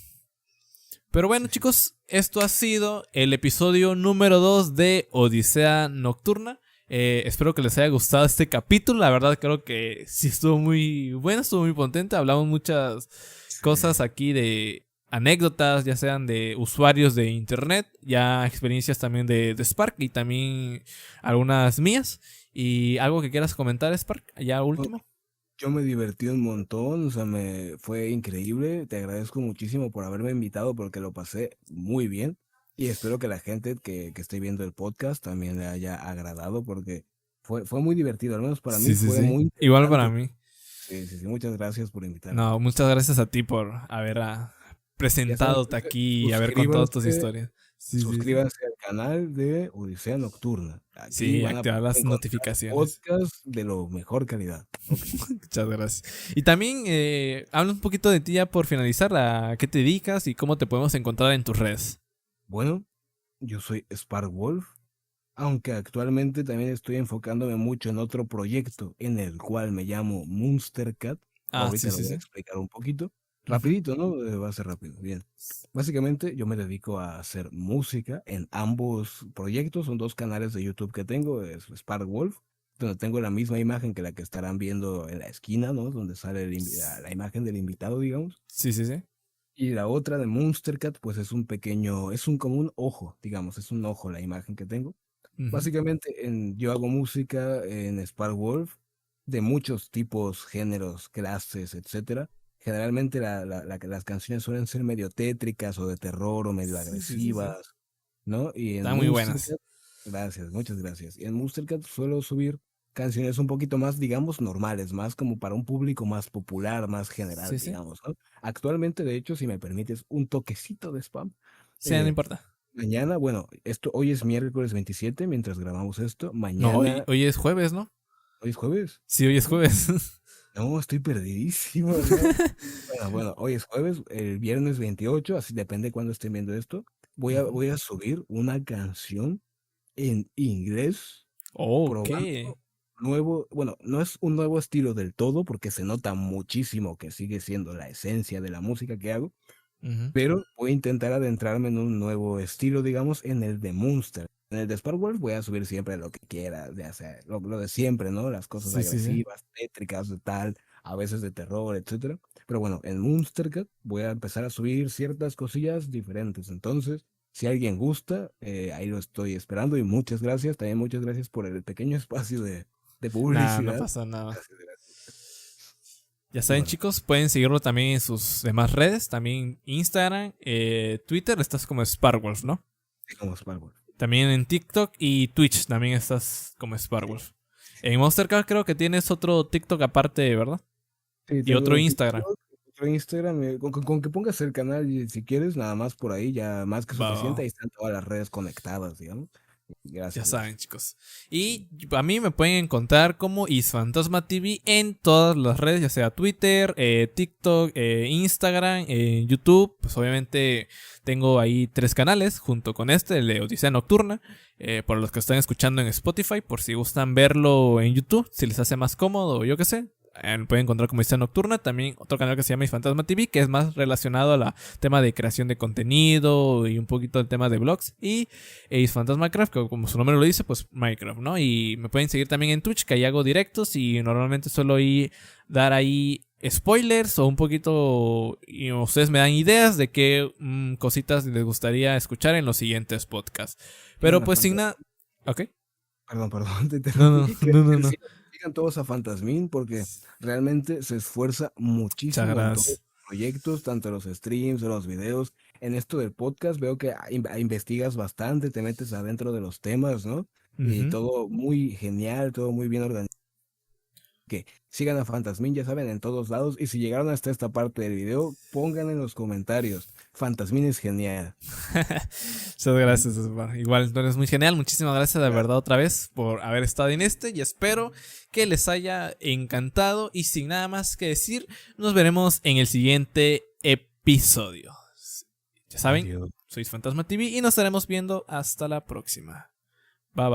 pero bueno,
Sí, sí.
chicos, esto ha sido el episodio número 2 de Odisea Nocturna. Espero que les haya gustado este capítulo. La verdad, creo que sí estuvo muy bueno, estuvo muy potente. Hablamos muchas
Sí.
cosas aquí de anécdotas, ya sean de usuarios de internet, ya experiencias también de Spark y también algunas mías. ¿Y algo que quieras comentar, Spark? Ya último.
Yo me divertí un montón, o sea, me fue increíble. Te agradezco muchísimo por haberme invitado porque lo pasé muy bien. Y espero que la gente que esté viendo el podcast también le haya agradado porque fue muy divertido, al menos para
Sí,
mí
sí,
fue
sí.
muy
Igual para
interesante.
mí.
Sí, sí, sí, muchas gracias por invitarme.
No, muchas gracias a ti por haber
Ya saben,
presentado
gente,
aquí y haber contado tus
suscríbanse,
historias. Sí, sí, sí.
suscríbanse al canal de Odisea Nocturna. Aquí
Sí,
van a
activar
poder
las
encontrar
notificaciones.
podcasts de lo mejor calidad. Ok.
Muchas gracias. Y también habla un poquito de ti ya por finalizar, a qué te dedicas y cómo te podemos encontrar en tus redes.
Bueno, yo soy Spark Wolf. Aunque actualmente también estoy enfocándome mucho en otro proyecto en el cual me llamo Monster Cat.
Ah, sí,
Ahorita lo
sí,
voy a
sí.
explicar un poquito.
Ujú.
Rapidito, ¿no? Va a ser rápido. Bien. Básicamente yo me dedico a hacer música en ambos proyectos. Son dos canales de YouTube que tengo. Es Spark Wolf, donde tengo la misma imagen que la que estarán viendo en la esquina, ¿no? Donde sale la imagen del invitado, digamos.
Sí, sí, sí.
Y la otra de Monster Cat, pues es un pequeño, es un como un ojo, digamos, es un ojo la imagen que tengo.
Ujú,
Básicamente, yo hago música en Spark Wolf de muchos tipos, géneros, clases, etcétera. Generalmente las canciones suelen ser medio tétricas o de terror o medio
sí, sí, sí, sí.
agresivas, ¿no? Y en
Están muy
Monster
buenas.
Cat, gracias, muchas gracias. Y en Monster Cat suelo subir canciones un poquito más, digamos, normales, más como para un público más popular, más
Sí,
general,
sí.
digamos, ¿no? Actualmente, de hecho, si me permites un toquecito de spam,
Sí, no
eh,
importa.
mañana, bueno, hoy es miércoles 27 mientras grabamos esto.
No, hoy,
Mañana,
hoy es jueves, ¿no?
hoy es jueves.
Sí, hoy es
No,
jueves.
no, estoy perdidísimo, hermano. Bueno, hoy es jueves, el viernes 28, así depende cuándo estén viendo esto. Voy a,
Ujú.
voy a subir una canción en inglés,
Oh, ok.
probando nuevo, bueno, no es un nuevo estilo del todo, porque se nota muchísimo que sigue siendo la esencia de la música que hago,
Ujú.
pero voy a intentar adentrarme en un nuevo estilo, digamos, en el de Monster. En el de Spark Wolf voy a subir siempre lo que quiera, ya sea lo de siempre, ¿no? Las cosas
Sí, sí, sí.
agresivas, tétricas, de tal, a veces de terror, etcétera. Pero bueno, en Monster Cat voy a empezar a subir ciertas cosillas diferentes. Entonces, si alguien gusta, ahí lo estoy esperando y muchas gracias. También muchas gracias por el pequeño espacio de
Nada, no
publicidad.
pasa nada.
Gracias, gracias.
Ya
Y
saben,
bueno,
chicos, pueden seguirlo también en sus demás redes, también Instagram, Twitter, estás como Sparwolf, ¿no?
sí, como Spark Wolf.
También en TikTok y Twitch también estás como
Sí,
Sparwolf.
sí.
En Monstercard creo que tienes otro TikTok aparte, ¿verdad?
Sí,
Y otro
tengo
Instagram.
TikTok, otro Instagram, con que pongas el canal y si quieres, nada más por ahí, ya más que
Va, va,
suficiente,
va.
ahí están todas las redes conectadas, digamos.
Ya
Gracias,
saben,
gracias.
chicos. Y a mí me pueden encontrar como Isfantasma TV en todas las redes, ya sea Twitter, TikTok, Instagram, YouTube. Pues obviamente tengo ahí 3 canales junto con este, el de Odisea Nocturna. Por los que están escuchando en Spotify, por si gustan verlo en YouTube, si les hace más cómodo, yo qué sé. pueden encontrar como Odisea Nocturna. También otro canal que se llama Isfantasma TV, que es más relacionado a la tema de creación de contenido y un poquito el tema de blogs. Y Isfantasma Craft, que como su nombre lo dice, pues Minecraft, ¿no? Y me pueden seguir también en Twitch, que ahí hago directos y normalmente suelo dar ahí spoilers o un poquito, y ustedes me dan ideas de qué cositas les gustaría escuchar en los siguientes podcasts. Pero pues sin nada. Ok.
Perdón, te
No, no,
interrumpí.
no, no, no.
Sigan todos a Fantasmín porque realmente se esfuerza muchísimo en todos
Muchas
los proyectos, tanto en los streams, en los videos. En esto del podcast veo que investigas bastante, te metes adentro de los temas, ¿no? Y
Ujú.
todo muy genial, todo muy bien organizado. Que sigan a Fantasmín, ya saben, en todos lados. Y si llegaron hasta esta parte del video, pongan en los comentarios. Fantasmín es genial.
Muchas gracias, Osmar. Igual, tú eres muy genial. Muchísimas gracias de verdad otra vez por haber estado en este. Y espero que les haya encantado. Y sin nada más que decir, nos veremos en el siguiente episodio. Ya saben,
Adiós.
soy Fantasma TV y nos estaremos viendo hasta la próxima. Bye bye.